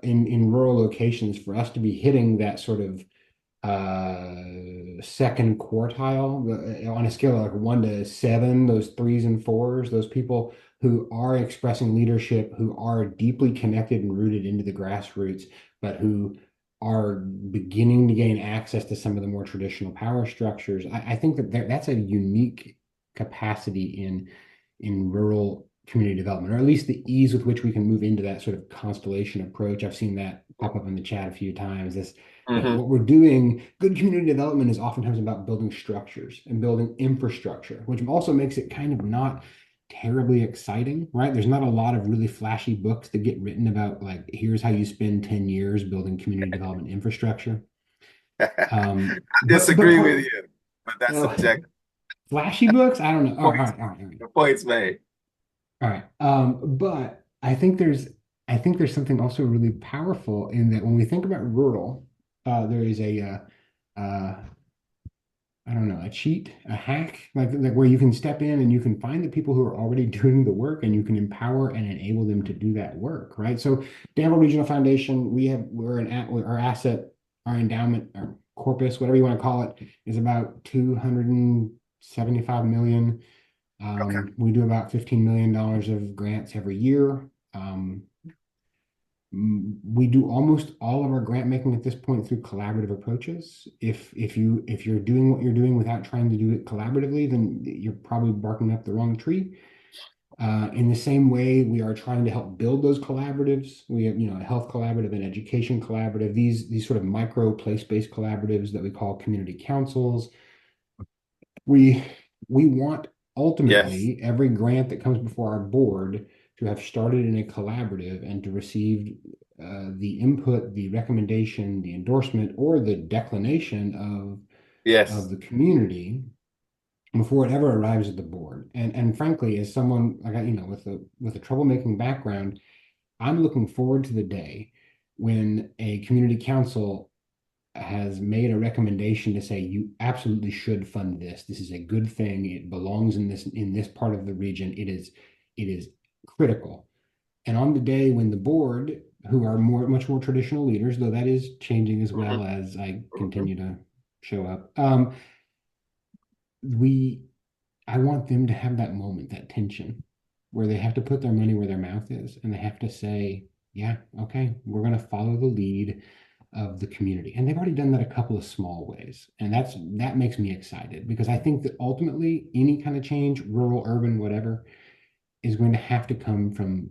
D: in rural locations for us to be hitting that sort of second quartile on a scale of like 1 to 7, those 3s and 4s, those people who are expressing leadership, who are deeply connected and rooted into the grassroots, but who are beginning to gain access to some of the more traditional power structures. I think that that's a unique capacity in rural community development, or at least the ease with which we can move into that sort of constellation approach. I've seen that pop up in the chat a few times. This that
A: Hmm.
D: what we're doing, good community development is oftentimes about building structures and building infrastructure, which also makes it kind of not terribly exciting, right? There's not a lot of really flashy books that get written about like, here's how you spend 10 years building community development infrastructure.
A: I
D: But
A: disagree with
D: part,
A: you, but that's
D: uh,
A: subjective.
D: flashy books, I don't know. All
A: Points,
D: right, all right, all right.
A: the points made.
D: All right. But I think there's something also really powerful in that when we think about rural, there is uh, I don't know, a cheat, a hack, like where you can step in and you can find the people who are already doing the work and you can empower and enable them to do that work, right? So Danville Regional Foundation, our asset, our endowment, our corpus, whatever you want to call it, is about 275 million.
A: Okay.
D: We do about $15 million of grants every year. We do almost all of our grant making at this point through collaborative approaches. If you're doing what you're doing without trying to do it collaboratively, then you're probably barking up the wrong tree. In the same way, we are trying to help build those collaboratives. We have, a health collaborative and education collaborative. These sort of micro place-based collaboratives that we call community councils. We we want
A: Yes.
D: ultimately every grant that comes before our board to have started in a collaborative and to receive the input, the recommendation, the endorsement, or the declination of
A: Yes.
D: the community before it ever arrives at the board. And frankly, as someone like with a troublemaking background, I'm looking forward to the day when a community council has made a recommendation to say you absolutely should fund this. This is a good thing. It belongs in this part of the region. It is critical. And on the day when the board, who are much more traditional leaders, though that is changing as well
A: Hmm.
D: as I
A: Hmm.
D: continue to show up, we I want them to have that moment, that tension, where they have to put their money where their mouth is, and they have to say, "Yeah, okay, we're going to follow the lead of the community." And they've already done that a couple of small ways, and that makes me excited because I think that ultimately any kind of change, rural, urban, whatever, is going to have to come from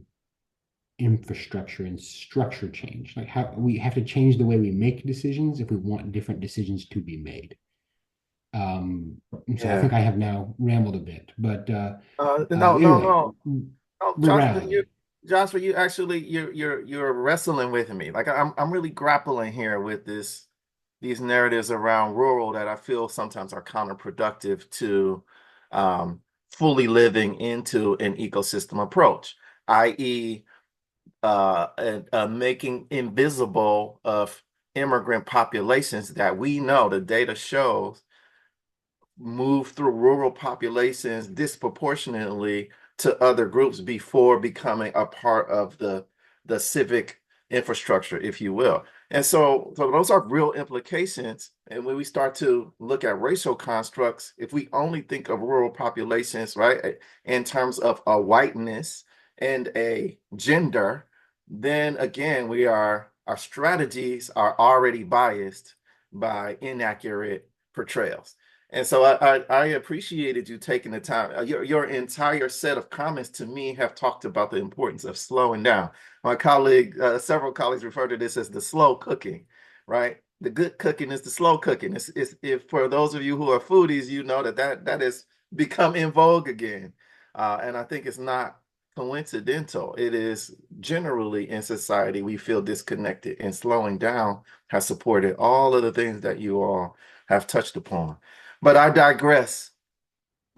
D: infrastructure and structure change. Like how we have to change the way we make decisions if we want different decisions to be made. And so I think
A: Yeah.
D: I have now rambled a bit, but
A: No, no,
D: anyway,
A: no. No, Joshua,
D: rurality.
A: You actually you're wrestling with me. Like I'm really grappling here with these narratives around rural that I feel sometimes are counterproductive to um, fully living into an ecosystem approach, i.e., making invisible of immigrant populations that we know the data shows move through rural populations disproportionately to other groups before becoming a part of the civic infrastructure, if you will. And so those are real implications. And when we start to look at racial constructs, if we only think of rural populations, right, in terms of a whiteness and a gender, then again, our strategies are already biased by inaccurate portrayals. And so I appreciated you taking the time. Your entire set of comments to me have talked about the importance of slowing down. My colleague, several colleagues refer to this as the slow cooking, right? The good cooking is the slow cooking. If for those of you who are foodies, you know that has become in vogue again. And I think it's not coincidental. It is generally in society, we feel disconnected, and slowing down has supported all of the things that you all have touched upon. But I digress.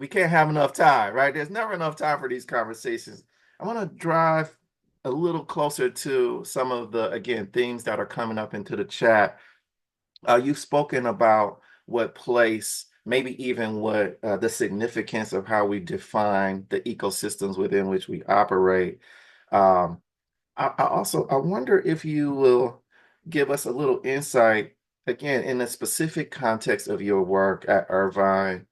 A: We can't have enough time, right? There's never enough time for these conversations. I want to drive a little closer to some of the, again, themes that are coming up into the chat. You've spoken about what place, maybe even what the significance of how we define the ecosystems within which we operate. Um, I wonder if you will give us a little insight, again, in the specific context of your work at Irvine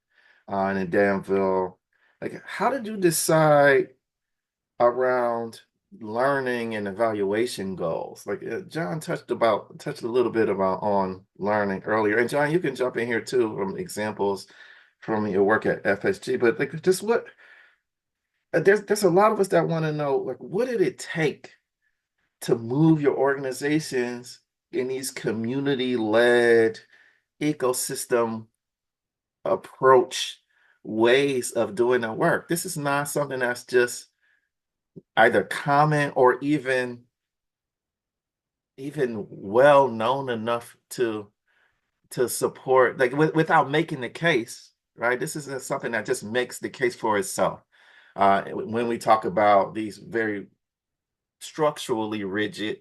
A: and in Danville. Like, how did you decide around learning and evaluation goals. Like John touched a little bit about on learning earlier. And John, you can jump in here too from examples from your work at FSG. But like just what there's a lot of us that want to know, like, what did it take to move your organizations in these community-led ecosystem approach ways of doing the work? This is not something that's just either common or even well known enough to support, like without making the case, right? This isn't something that just makes the case for itself. When we talk about these very structurally rigid,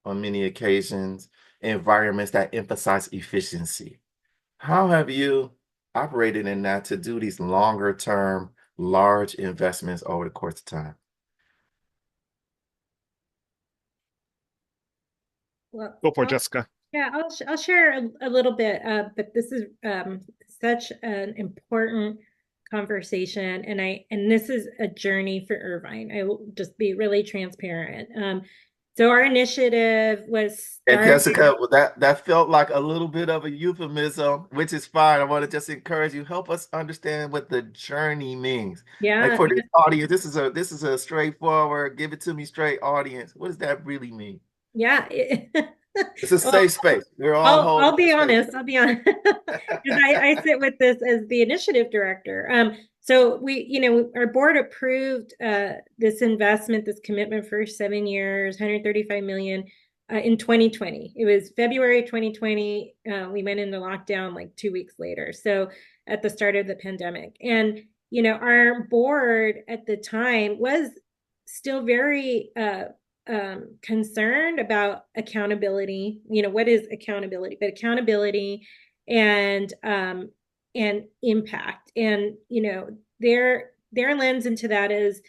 A: on many occasions, environments that emphasize efficiency, how have you operated in that to do these longer term, large investments over the course of time?
E: Well,
B: Go for it, Jessica.
E: yeah, I'll share a little bit, but this is such an important conversation, and this is a journey for Irvine. I will just be really transparent. So our initiative was
A: And
E: started.
A: Jessica, well, that felt like a little bit of a euphemism, which is fine. I want to just encourage you, help us understand what the journey means. Like
E: Yeah,
A: for this audience, this is a straightforward, give it to me straight audience. What does that really mean?
E: yeah.
A: It's a
E: Well,
A: safe space. We're all holding
E: I'll be
A: space.
E: honest. I'll be honest. Because I sit with this as the initiative director. So our board approved this investment, this commitment for 7 years, 135 million in 2020. It was February 2020. We went into lockdown like 2 weeks later. So at the start of the pandemic, and our board at the time was still very concerned about accountability. What is accountability? But accountability and impact. And their lens into that is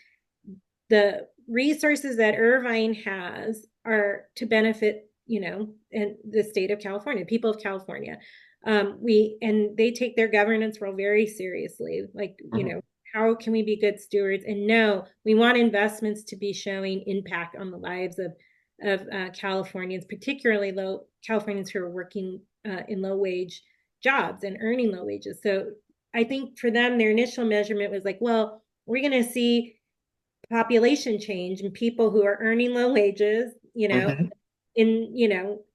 E: the resources that Irvine has are to benefit, in the state of California, people of California. And they take their governance role very seriously. Like, how can we be good stewards? And no, we want investments to be showing impact on the lives of Californians, particularly low Californians who are working in low wage jobs and earning low wages. So I think for them, their initial measurement was like, well, we're going to see population change and people who are earning low wages, in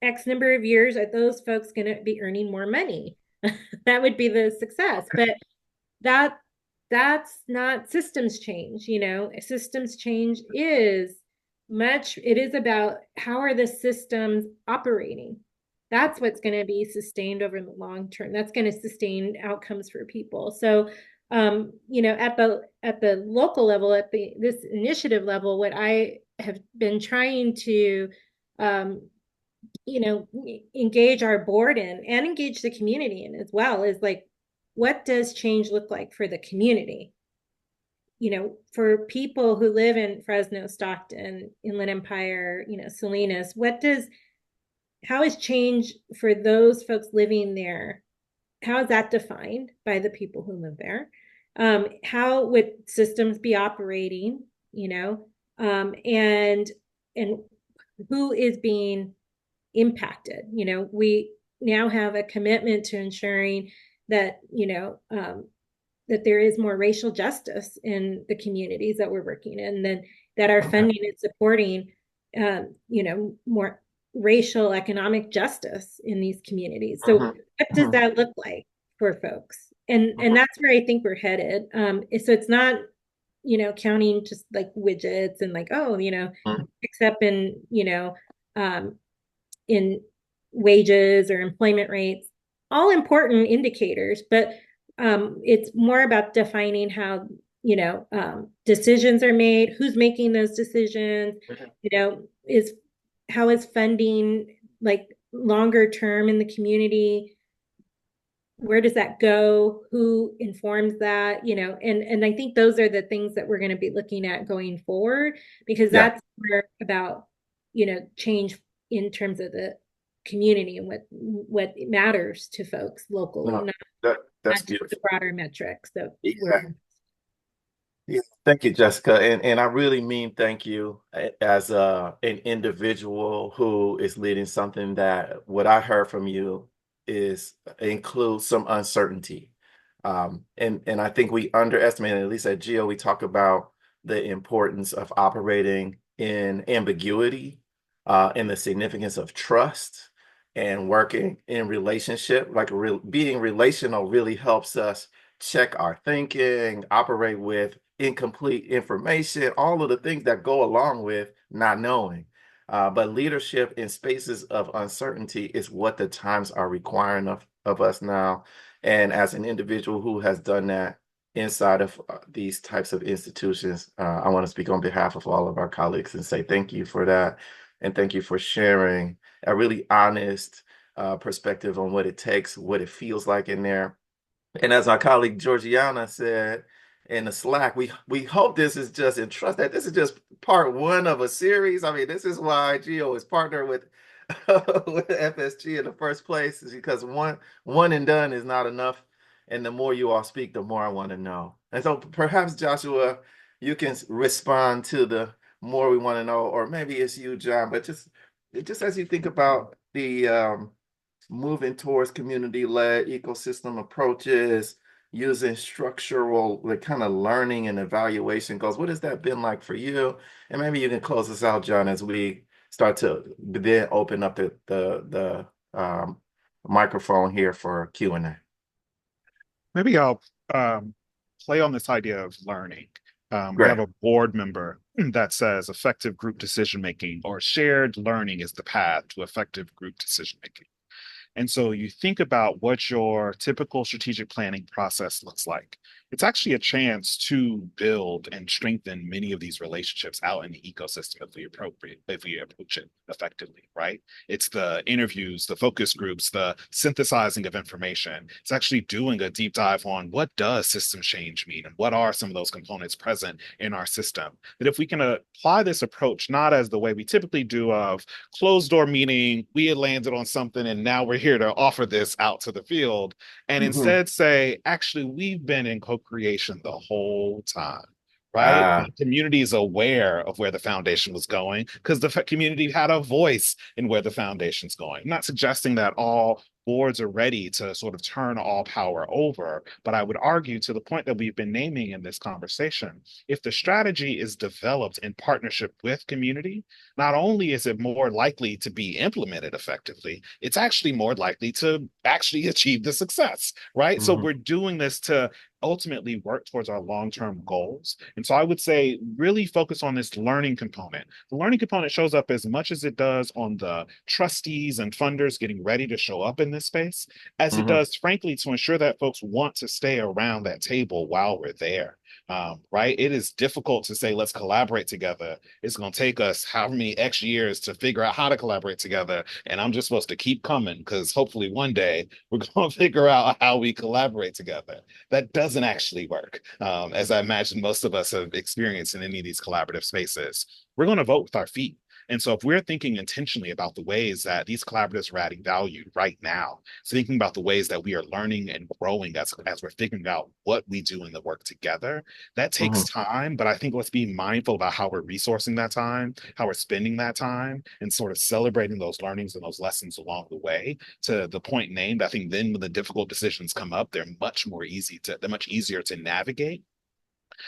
E: X number of years, are those folks going to be earning more money? That would be the success. But that's not systems change. Systems change is about how are the systems operating. That's what's going to be sustained over the long term. That's going to sustain outcomes for people. So at the local level, this initiative level, what I have been trying to engage our board in and engage the community in as well is like, what does change look like for the community? For people who live in Fresno, Stockton, Inland Empire, Salinas, how is change for those folks living there? How is that defined by the people who live there? How would systems be operating, and who is being impacted? We now have a commitment to ensuring that, that there is more racial justice in the communities that we're working in, and that our funding is supporting, more racial economic justice in these communities. So what does that look like for folks? And that's where I think we're headed. So it's not, counting just like widgets and like, except in, in wages or employment rates, all important indicators, but it's more about defining how, decisions are made, who's making those decisions, how is funding like longer term in the community? Where does that go? Who informs that? And I think those are the things that we're going to be looking at going forward, because that's more about, change in terms of the community and what matters to folks locally,
A: No, that's
E: not just
A: beautiful.
E: the broader metrics. So
A: Yeah. Yeah, thank you, Jessica. And I really mean thank you as an individual who is leading something that what I heard from you is includes some uncertainty. And I think we underestimate, at least at Geo, we talk about the importance of operating in ambiguity, and the significance of trust and working in relationship. Like being relational really helps us check our thinking, operate with incomplete information, all of the things that go along with not knowing. But leadership in spaces of uncertainty is what the times are requiring of us now. And as an individual who has done that inside of these types of institutions, I want to speak on behalf of all of our colleagues and say thank you for that. And thank you for sharing a really honest perspective on what it takes, what it feels like in there. And as our colleague Georgiana said in the Slack, we hope this is just and trust that this is just part one of a series. I mean, this is why Geo is partnered with with FSG in the first place, is because one and done is not enough. And the more you all speak, the more I want to know. And so perhaps Joshua, you can respond to the more we want to know, or maybe it's you, John, but just as you think about the moving towards community-led ecosystem approaches, using structural, like kind of learning and evaluation goals. What has that been like for you? And maybe you can close us out, John, as we start to then open up the microphone here for Q&A.
B: Maybe I'll play on this idea of learning. We
A: Great.
B: have a board member that says effective group decision making or shared learning is the path to effective group decision making. And so you think about what your typical strategic planning process looks like. It's actually a chance to build and strengthen many of these relationships out in the ecosystem if we approach it effectively, right? It's the interviews, the focus groups, the synthesizing of information. It's actually doing a deep dive on what does system change mean and what are some of those components present in our system. That if we can apply this approach, not as the way we typically do of closed door meeting, we had landed on something and now we're here to offer this out to the field, and
A: Mhm.
B: instead say, actually, we've been in co-creation the whole time. Right?
A: Ah.
B: The community is aware of where the foundation was going because the community had a voice in where the foundation's going. I'm not suggesting that all boards are ready to sort of turn all power over, but I would argue to the point that we've been naming in this conversation, if the strategy is developed in partnership with community, not only is it more likely to be implemented effectively, it's actually more likely to actually achieve the success, right? So
A: Mhm.
B: we're doing this to ultimately work towards our long-term goals. And so I would say really focus on this learning component. The learning component shows up as much as it does on the trustees and funders getting ready to show up in this space, as it
A: Mhm.
B: does, frankly, to ensure that folks want to stay around that table while we're there. Right? It is difficult to say, let's collaborate together. It's going to take us however many X years to figure out how to collaborate together. And I'm just supposed to keep coming because hopefully one day we're going to figure out how we collaborate together. That doesn't actually work, as I imagine most of us have experienced in any of these collaborative spaces. We're going to vote with our feet. And so if we're thinking intentionally about the ways that these collaboratives are adding value right now, so thinking about the ways that we are learning and growing as we're figuring out what we do in the work together, that takes
A: Mhm.
B: time. But I think let's be mindful about how we're resourcing that time, how we're spending that time, and sort of celebrating those learnings and those lessons along the way. To the point named, I think then when the difficult decisions come up, they're much easier to navigate.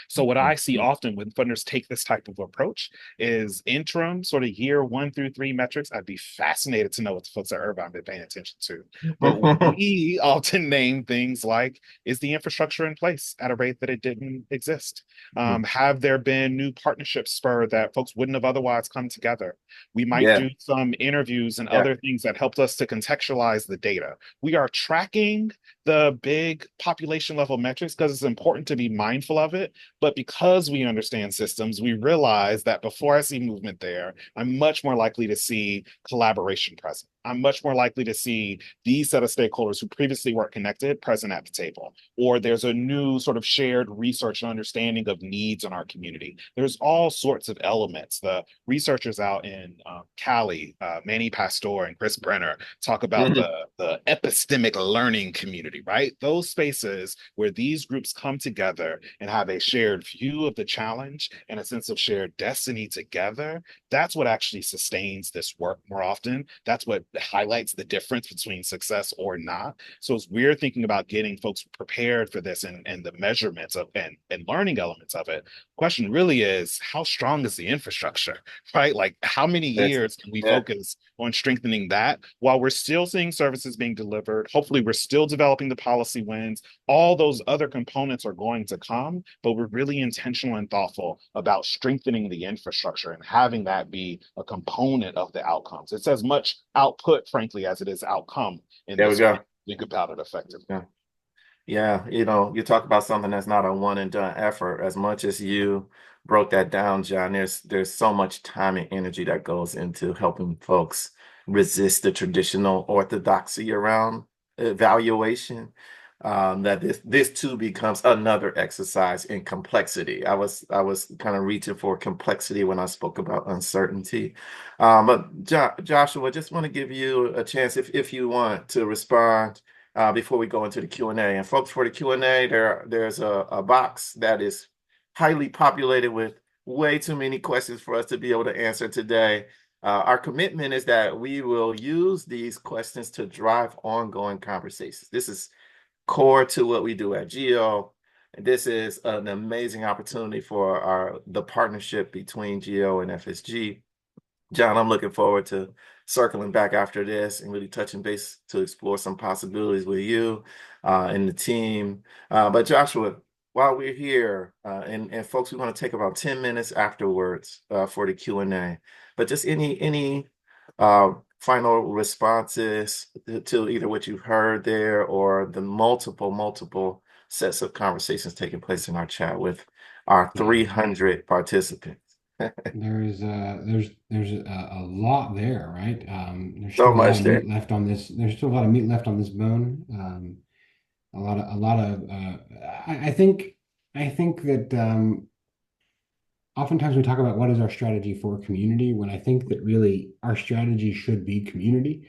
B: So what I see
A: Mhm.
B: often when funders take this type of approach is interim, sort of year 1 through 3 metrics. I'd be fascinated to know what the folks at Irvine have been paying attention to. But we often name things like, is the infrastructure in place at a rate that it didn't exist? Have there been new partnerships spurred that folks wouldn't have otherwise come together? We might
A: Yeah.
B: do some interviews and
A: Yeah.
B: other things that helped us to contextualize the data. We are tracking the big population level metrics because it's important to be mindful of it, but because we understand systems, we realize that before I see movement there, I'm much more likely to see collaboration present. I'm much more likely to see these set of stakeholders who previously weren't connected present at the table. Or there's a new sort of shared research and understanding of needs in our community. There's all sorts of elements. The researchers out in Cali, Manny Pastor and Chris Brenner, talk about
A: Mhm.
B: the epistemic learning community, right? Those spaces where these groups come together and have a shared view of the challenge and a sense of shared destiny together, that's what actually sustains this work more often. That's what highlights the difference between success or not. So as we're thinking about getting folks prepared for this and the measurements of and learning elements of it, question really is how strong is the infrastructure, right? Like how many
A: It's
B: years can we
A: yeah.
B: focus on strengthening that while we're still seeing services being delivered? Hopefully, we're still developing the policy wins. All those other components are going to come, but we're really intentional and thoughtful about strengthening the infrastructure and having that be a component of the outcomes. It's as much output, frankly, as it is outcome in
A: There we
B: this way.
A: go.
B: Think about it effectively.
A: Yeah. Yeah, you talk about something that's not a one and done effort. As much as you broke that down, John, there's so much time and energy that goes into helping folks resist the traditional orthodoxy around evaluation. That this too becomes another exercise in complexity. I was kind of reaching for complexity when I spoke about uncertainty. But Joshua, just want to give you a chance if you want to respond before we go into the Q&A. And folks, for the Q&A, there's a box that is highly populated with way too many questions for us to be able to answer today. Our commitment is that we will use these questions to drive ongoing conversations. This is core to what we do at Geo. And this is an amazing opportunity for the partnership between Geo and FSG. John, I'm looking forward to circling back after this and really touching base to explore some possibilities with you and the team. But Joshua, while we're here, and folks, we're going to take about 10 minutes afterwards for the Q&A. But just any final responses to either what you've heard there or the multiple sets of conversations taking place in our chat with our
D: Yeah.
A: 300 participants.
D: There's a lot there, right? There's
A: So
D: still a lot
A: much
D: of
A: there.
D: meat left on this. There's still a lot of meat left on this bone. A lot of. I think that oftentimes we talk about what is our strategy for community, when I think that really our strategy should be community.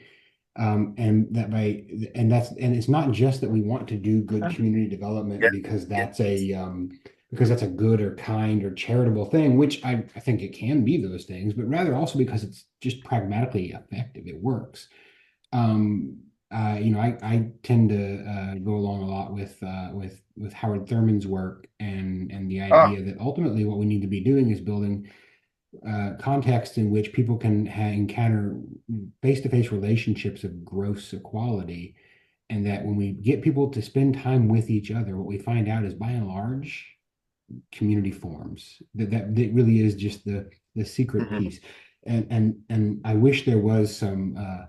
D: And it's not just that we want to do good community development
A: Yeah.
D: because that's a good or kind or charitable thing, which I think it can be those things, but rather also because it's just pragmatically effective. It works. I tend to go along a lot with Howard Thurman's work and the
A: Ah,
D: idea that ultimately what we need to be doing is building context in which people can encounter face-to-face relationships of gross equality, and that when we get people to spend time with each other, what we find out is by and large community forms. That really is just the secret
A: mhm.
D: piece. And I wish there was some uh,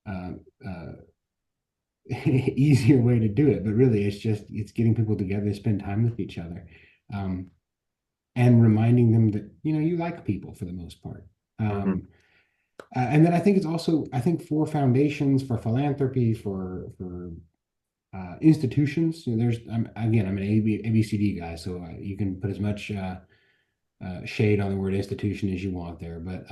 D: uh, easier way to do it, but really it's getting people together to spend time with each other. Um, and reminding them that you like people for the most part.
A: Mhm.
D: And then I think it's also, I think, for foundations, for philanthropy, for institutions. Again, I'm an ABCD guy, so you can put as much shade on the word institution as you want there. But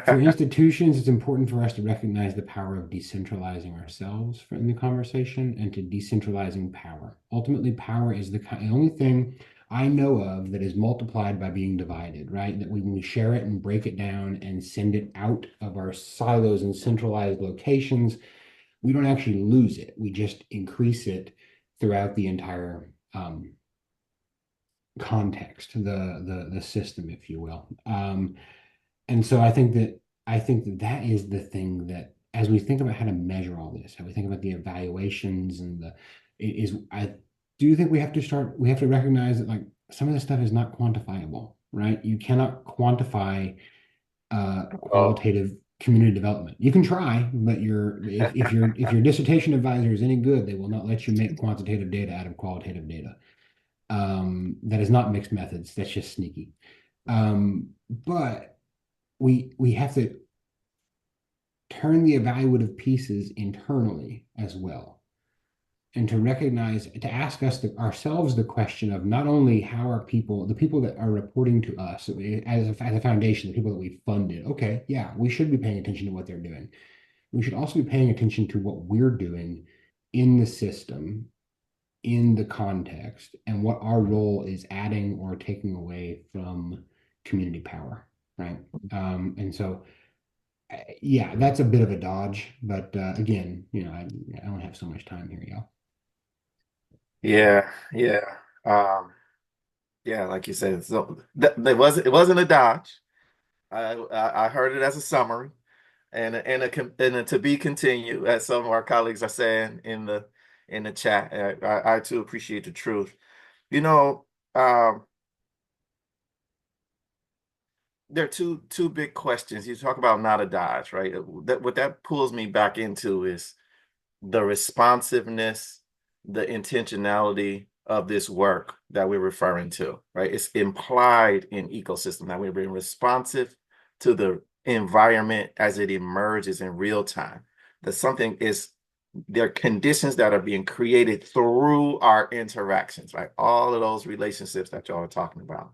D: for institutions, it's important for us to recognize the power of decentralizing ourselves in the conversation and to decentralizing power. Ultimately, power is the only thing I know of that is multiplied by being divided, right? That when we share it and break it down and send it out of our silos and centralized locations, we don't actually lose it. We just increase it throughout the entire context, the system, if you will. And so I think that that is the thing that, as we think about how to measure all this, how we think about the evaluations and I do think we have to recognize that, like, some of this stuff is not quantifiable, right? You cannot quantify
A: Oh,
D: qualitative community development. You can try, but if your dissertation advisor is any good, they will not let you make quantitative data out of qualitative data. That is not mixed methods. That's just sneaky. But we have to turn the evaluative pieces internally as well, and to recognize, to ask ourselves the question of not only how are people, the people that are reporting to us as a foundation, the people that we funded, okay, yeah, we should be paying attention to what they're doing. We should also be paying attention to what we're doing in the system, in the context, and what our role is adding or taking away from community power, right? And so, yeah, that's a bit of a dodge, but again, I don't have so much time here, y'all.
A: Yeah, yeah. Um, yeah, like you said, so it wasn't a dodge. I heard it as a summary and a to be continued, as some of our colleagues are saying in the chat. I too appreciate the truth. You know, um, there are two big questions. You talk about not a dodge, right? What that pulls me back into is the responsiveness, the intentionality of this work that we're referring to, right? It's implied in ecosystem that we're being responsive to the environment as it emerges in real time. That something is, there are conditions that are being created through our interactions, right? All of those relationships that y'all are talking about.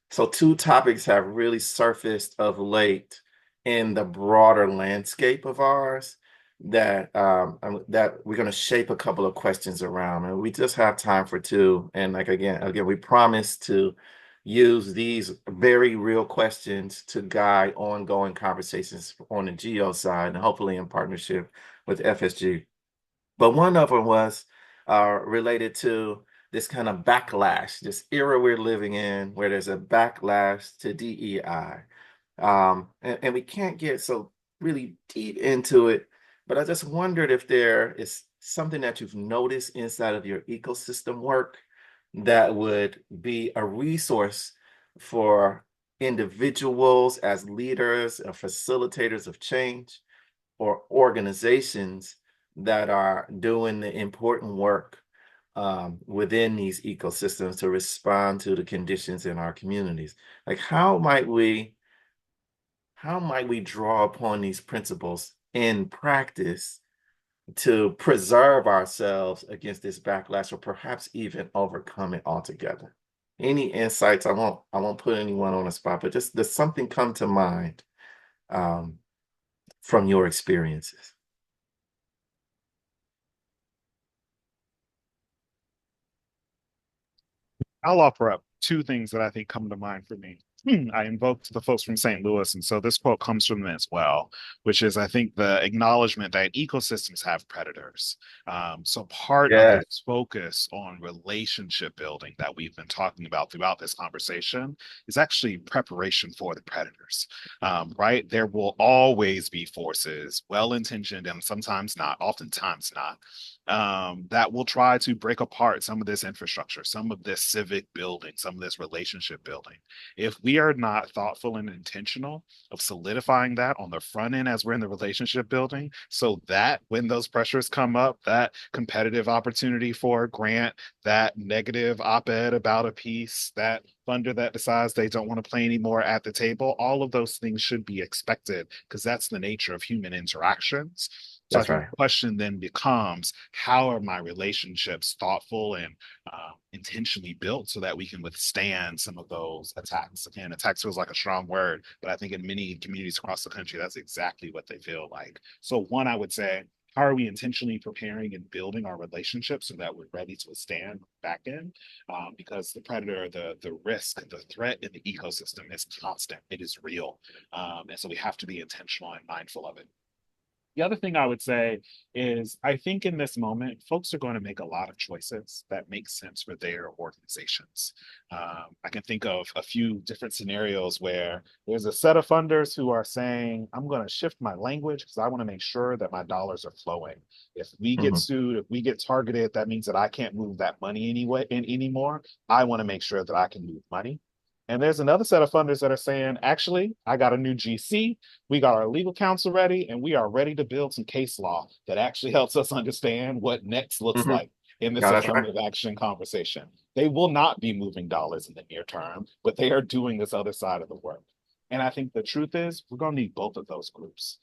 A: So two topics have really surfaced of late in the broader landscape of ours that we're going to shape a couple of questions around, and we just have time for two. And like again, we promise to use these very real questions to guide ongoing conversations on the geo side, and hopefully in partnership with FSG. But one of them was related to this kind of backlash, this era we're living in, where there's a backlash to DEI. And we can't get so really deep into it, but I just wondered if there is something that you've noticed inside of your ecosystem work that would be a resource for individuals as leaders or facilitators of change, or organizations that are doing the important work within these ecosystems to respond to the conditions in our communities. Like, how might we draw upon these principles in practice to preserve ourselves against this backlash, or perhaps even overcome it altogether? Any insights? I won't put anyone on the spot, but just does something come to mind um, from your experiences?
B: I'll offer up two things that I think come to mind for me. I invoked the folks from St. Louis, and so this quote comes from them as well, which is, I think, the acknowledgement that ecosystems have predators. So part of
A: Yes,
B: this focus on relationship building that we've been talking about throughout this conversation is actually preparation for the predators, right? There will always be forces, well-intentioned and sometimes not, oftentimes not, that will try to break apart some of this infrastructure, some of this civic building, some of this relationship building. If we are not thoughtful and intentional of solidifying that on the front end as we're in the relationship building, so that when those pressures come up, that competitive opportunity for a grant, that negative op-ed about a piece, that funder that decides they don't want to play anymore at the table, all of those things should be expected because that's the nature of human interactions. So I
A: that's
B: think
A: right.
B: the question then becomes, how are my relationships thoughtful and intentionally built so that we can withstand some of those attacks? Again, attacks feels like a strong word, but I think in many communities across the country, that's exactly what they feel like. So one, I would say, how are we intentionally preparing and building our relationships so that we're ready to withstand back in? Because the predator, the risk, the threat in the ecosystem is constant. It is real. And so we have to be intentional and mindful of it. The other thing I would say is I think in this moment, folks are going to make a lot of choices that make sense for their organizations. I can think of a few different scenarios where there's a set of funders who are saying, I'm going to shift my language because I want to make sure that my dollars are flowing. If we get
A: Mhm.
B: sued, if we get targeted, that means that I can't move that money anyway anymore. I want to make sure that I can move money. And there's another set of funders that are saying, actually, I got a new GC, we got our legal counsel ready, and we are ready to build some case law that actually helps us understand what next looks
A: Mhm.
B: like in this
A: Yeah, that's right.
B: affirmative action conversation. They will not be moving dollars in the near term, but they are doing this other side of the work. And I think the truth is, we're going to need both of those groups.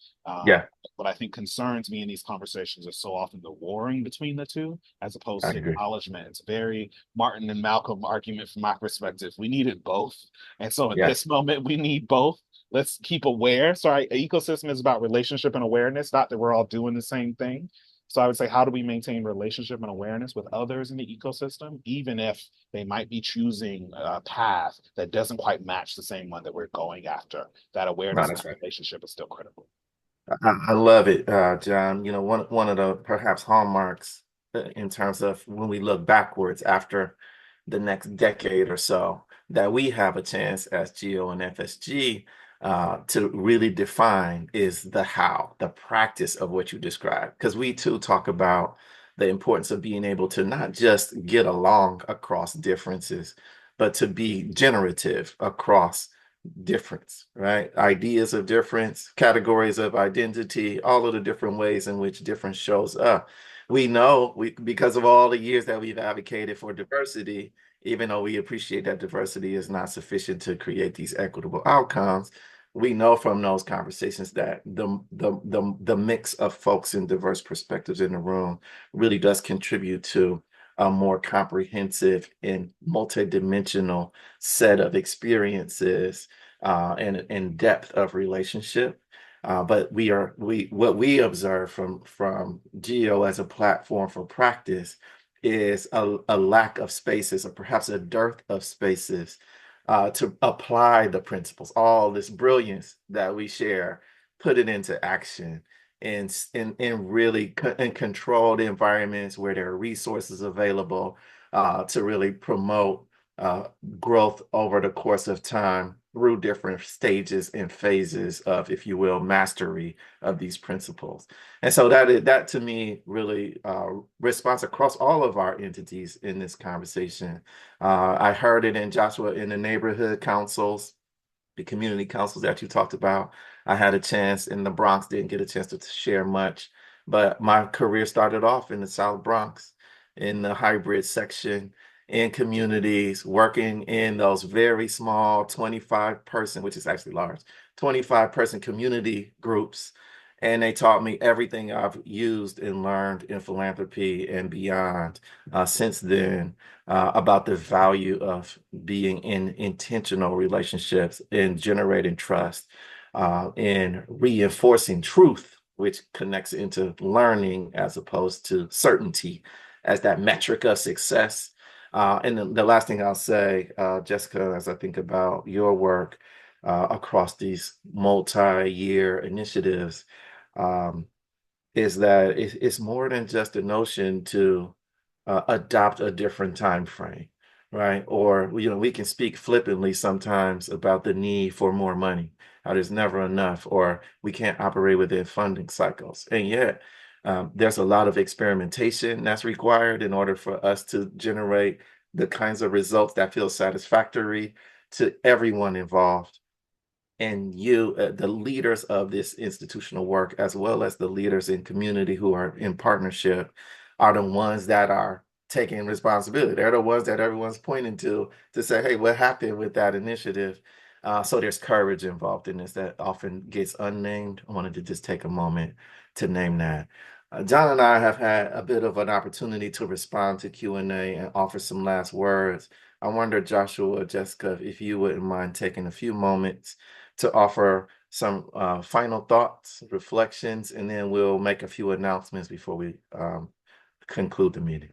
A: Yeah,
B: What I think concerns me in these conversations is so often the warring between the two, as opposed
A: I
B: to
A: agree.
B: acknowledgement. It's a very Martin and Malcolm argument from my perspective. We needed both. And so in
A: Yes,
B: this moment, we need both. Let's keep aware. So our ecosystem is about relationship and awareness, not that we're all doing the same thing. So I would say, how do we maintain relationship and awareness with others in the ecosystem, even if they might be choosing a path that doesn't quite match the same one that we're going after? That
A: no,
B: awareness and
A: that's right.
B: relationship is still critical.
A: I love it, John. You know, one of the perhaps hallmarks in terms of when we look backwards after the next decade or so, that we have a chance as GEO and FSG to really define is the how, the practice of what you described. Because we too talk about the importance of being able to not just get along across differences, but to be generative across difference, right? Ideas of difference, categories of identity, all of the different ways in which difference shows up. We know because of all the years that we've advocated for diversity, even though we appreciate that diversity is not sufficient to create these equitable outcomes, we know from those conversations that the mix of folks and diverse perspectives in the room really does contribute to a more comprehensive and multidimensional set of experiences and depth of relationship. But what we observe from Geo as a platform for practice is a lack of spaces or perhaps a dearth of spaces to apply the principles, all this brilliance that we share, put it into action in really in controlled environments where there are resources available to really promote uh, growth over the course of time through different stages and phases of, if you will, mastery of these principles. And so that to me really responds across all of our entities in this conversation. I heard it in Joshua in the neighborhood councils, the community councils that you talked about. I had a chance in the Bronx, didn't get a chance to share much, but my career started off in the South Bronx in the hybrid section in communities, working in those very small 25-person, which is actually large, 25-person community groups. And they taught me everything I've used and learned in philanthropy and beyond since then about the value of being in intentional relationships, in generating trust, in reinforcing truth, which connects into learning as opposed to certainty as that metric of success. And the last thing I'll say, Jessica, as I think about your work across these multi-year initiatives, um, is that it's more than just a notion to adopt a different time frame, right? Or we can speak flippantly sometimes about the need for more money, how there's never enough, or we can't operate within funding cycles. And yet, there's a lot of experimentation that's required in order for us to generate the kinds of results that feel satisfactory to everyone involved. And you, the leaders of this institutional work, as well as the leaders in community who are in partnership, are the ones that are taking responsibility. They're the ones that everyone's pointing to say, hey, what happened with that initiative? So there's courage involved in this that often gets unnamed. I wanted to just take a moment to name that. John and I have had a bit of an opportunity to respond to Q&A and offer some last words. I wonder, Joshua, Jessica, if you wouldn't mind taking a few moments to offer some final thoughts, reflections, and then we'll make a few announcements before we conclude the meeting.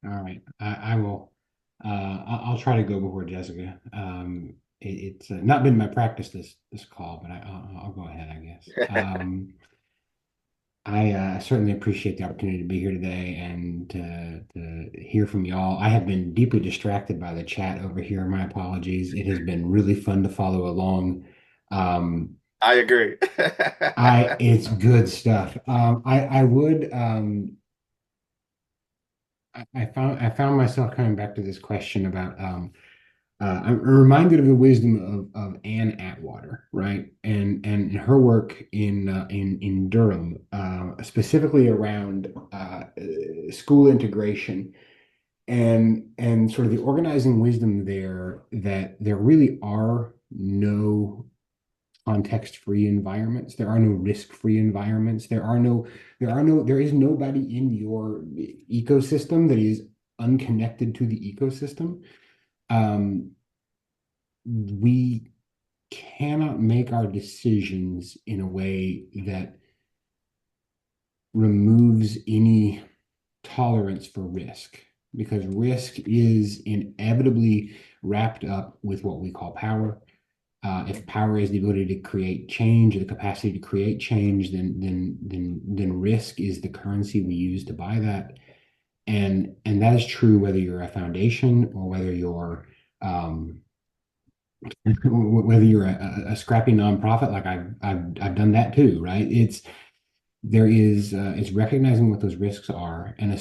D: All right, I will. I'll try to go before Jessica. It's not been my practice this call, but I'll go ahead, I guess. I certainly appreciate the opportunity to be here today and to hear from y'all. I have been deeply distracted by the chat over here. My apologies. It has been really fun to follow along.
A: I agree.
D: It's good stuff. I found myself coming back to this question about I'm reminded of the wisdom of Anne Atwater, right? And her work in Durham, specifically around school integration. and sort of the organizing wisdom there, that there really are no context-free environments. There are no risk-free environments. There is nobody in your ecosystem that is unconnected to the ecosystem. Um, we cannot make our decisions in a way that removes any tolerance for risk, because risk is inevitably wrapped up with what we call power. If power is the ability to create change, or the capacity to create change, then risk is the currency we use to buy that. And that is true whether you're a foundation or um, whether you're a scrappy nonprofit. Like I've done that too, right? It's recognizing what those risks are and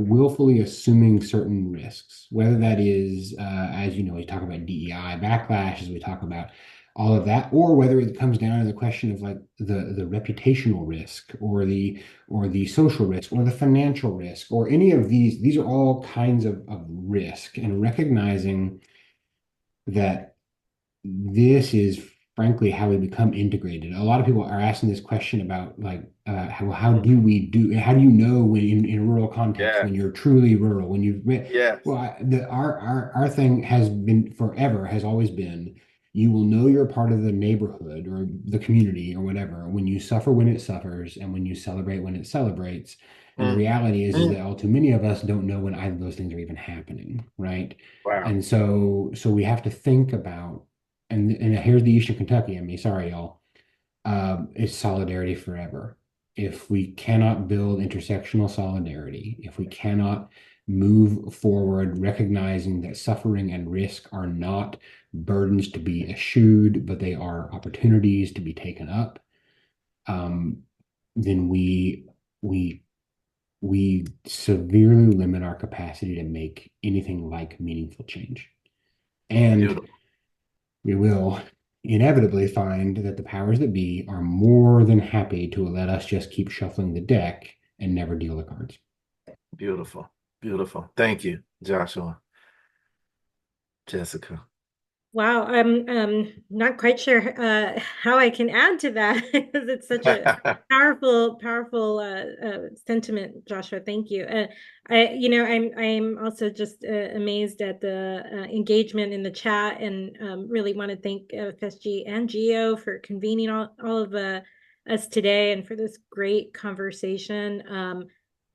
D: willfully assuming certain risks, whether that is, as you know, we talk about DEI backlash, as we talk about all of that, or whether it comes down to the question of like the reputational risk, or the social risk, or the financial risk, or any of these are all kinds of risk, and recognizing that this is frankly how we become integrated. A lot of people are asking this question about like how do you know when in rural context,
A: Yeah.
D: when you're truly rural,
A: Yes.
D: well, our thing has been forever, has always been, you will know you're part of the neighborhood or the community or whatever when you suffer when it suffers, and when you celebrate when it celebrates. And the
A: Mm,
D: reality is
A: mm.
D: that all too many of us don't know when either of those things are even happening, right?
A: Wow.
D: And so we have to think about, and here's the Eastern Kentucky. I mean, sorry, y'all. It's solidarity forever. If we cannot build intersectional solidarity, if we cannot move forward recognizing that suffering and risk are not burdens to be eschewed, but they are opportunities to be taken up, um, then we we severely limit our capacity to make anything like meaningful change. And
A: Beautiful.
D: we will inevitably find that the powers that be are more than happy to let us just keep shuffling the deck and never deal the cards.
A: Beautiful. Beautiful. Thank you, Joshua. Jessica.
E: Wow, I'm not quite sure how I can add to that because it's such a powerful sentiment, Joshua. Thank you. I'm also just amazed at the engagement in the chat, and really want to thank FSG and Geo for convening all of us today, and for this great conversation.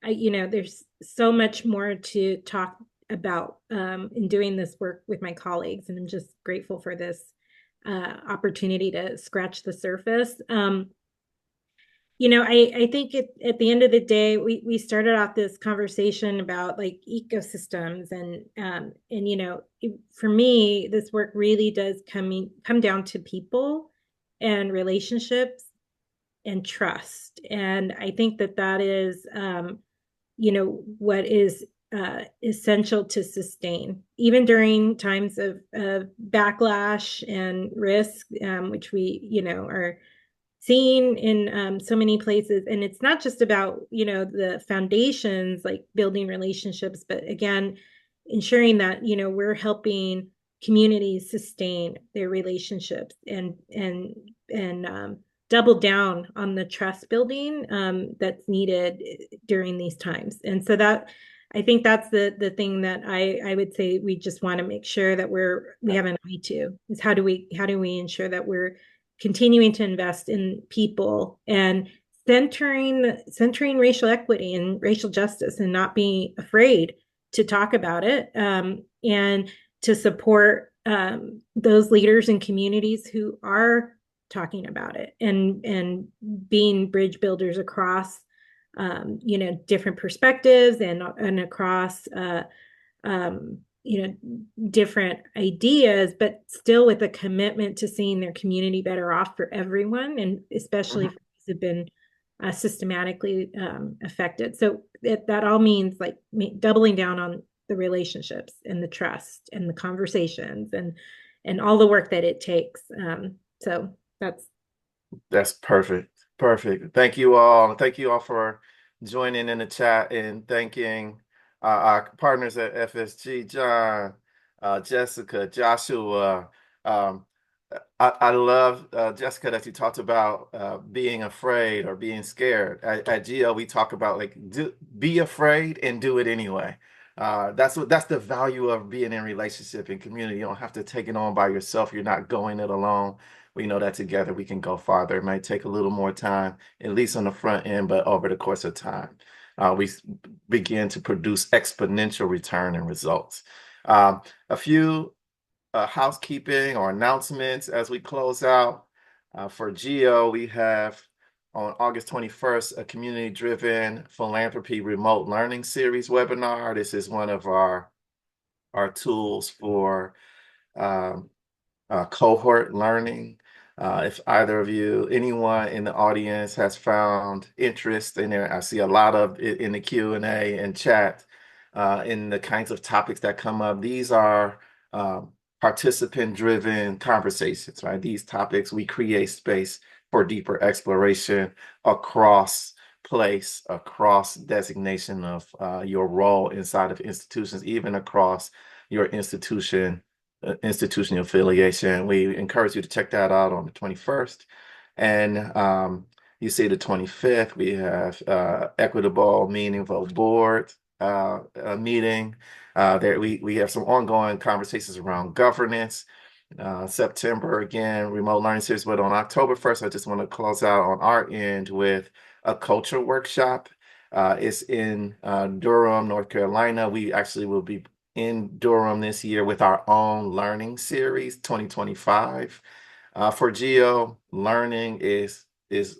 E: There's so much more to talk about in doing this work with my colleagues, and I'm just grateful for this opportunity to scratch the surface. I think at the end of the day, we started off this conversation about like ecosystems, for me, this work really does come down to people and relationships and trust. And I think that is what is essential to sustain, even during times of backlash and risk, which we, are seeing in so many places. And it's not just about, the foundations, like building relationships, but again, ensuring that, we're helping communities sustain their relationships, and double down on the trust building that's needed during these times. And so that, I think that's the thing that I would say we just want to make sure that we have an eye to, is how do we ensure that we're continuing to invest in people, and centering racial equity and racial justice, and not being afraid to talk about it, and to support those leaders and communities who are talking about it, and being bridge builders across different perspectives, and across um, different ideas, but still with a commitment to seeing their community better off for everyone, and especially
A: Mhm.
E: for those who've been systematically affected. So that all means like doubling down on the relationships and the trust and the conversations, and all the work that it takes. So that's
A: That's perfect. Perfect. Thank you all. Thank you all for joining in the chat and thanking our partners at FSG, John, Jessica, Joshua. Um, I love, Jessica, that you talked about being afraid or being scared. At GL, we talk about like be afraid and do it anyway. That's the value of being in relationship and community. You don't have to take it on by yourself. You're not going it alone. We know that together we can go farther. It might take a little more time, at least on the front end, but over the course of time, we begin to produce exponential return and results. A few housekeeping or announcements as we close out. For GEO, we have on August 21st a community-driven philanthropy remote learning series webinar. This is one of our tools for cohort learning. If either of you, anyone in the audience has found interest in there, I see a lot of it in the Q&A and chat in the kinds of topics that come up. These are participant-driven conversations, right? These topics, we create space for deeper exploration across place, across designation of your role inside of institutions, even across your institutional affiliation. We encourage you to check that out on the 21st. And you see the 25th, we have equitable, meaningful board meeting. There we have some ongoing conversations around governance. September, again, remote learning series, but on October 1st, I just want to close out on our end with a culture workshop. It's in Durham, North Carolina. We actually will be in Durham this year with our own learning series 2025. For GEO, learning is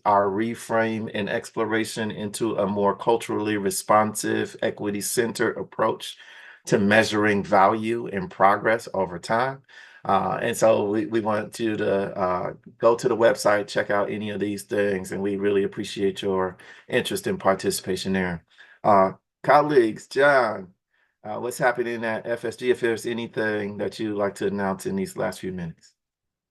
A: our reframe and exploration into a more culturally responsive, equity-centered approach to measuring value and progress over time. And so we want you to go to the website, check out any of these things, and we really appreciate your interest and participation there. Colleagues, John, what's happening at FSG, if there's anything that you'd like to announce in these last few minutes?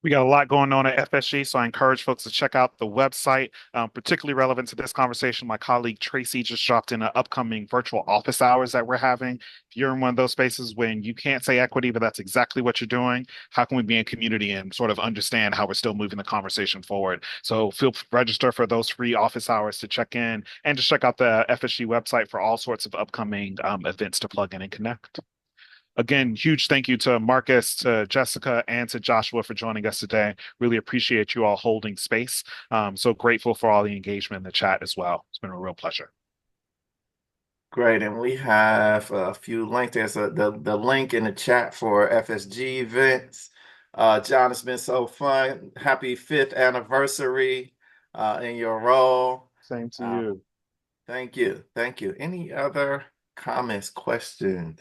B: We got a lot going on at FSG, so I encourage folks to check out the website. Particularly relevant to this conversation, my colleague Tracy just dropped in an upcoming virtual office hours that we're having. If you're in one of those spaces when you can't say equity, but that's exactly what you're doing, how can we be in community and sort of understand how we're still moving the conversation forward? So register for those free office hours to check in and just check out the FSG website for all sorts of upcoming events to plug in and connect. Again, huge thank you to Marcus, to Jessica, and to Joshua for joining us today. Really appreciate you all holding space. So grateful for all the engagement in the chat as well. It's been a real pleasure.
A: Great, and we have a few links. There's the link in the chat for FSG events. John, it's been so fun. Happy 5th anniversary in your role.
B: Same to you.
A: Thank you. Thank you. Any other comments, questions?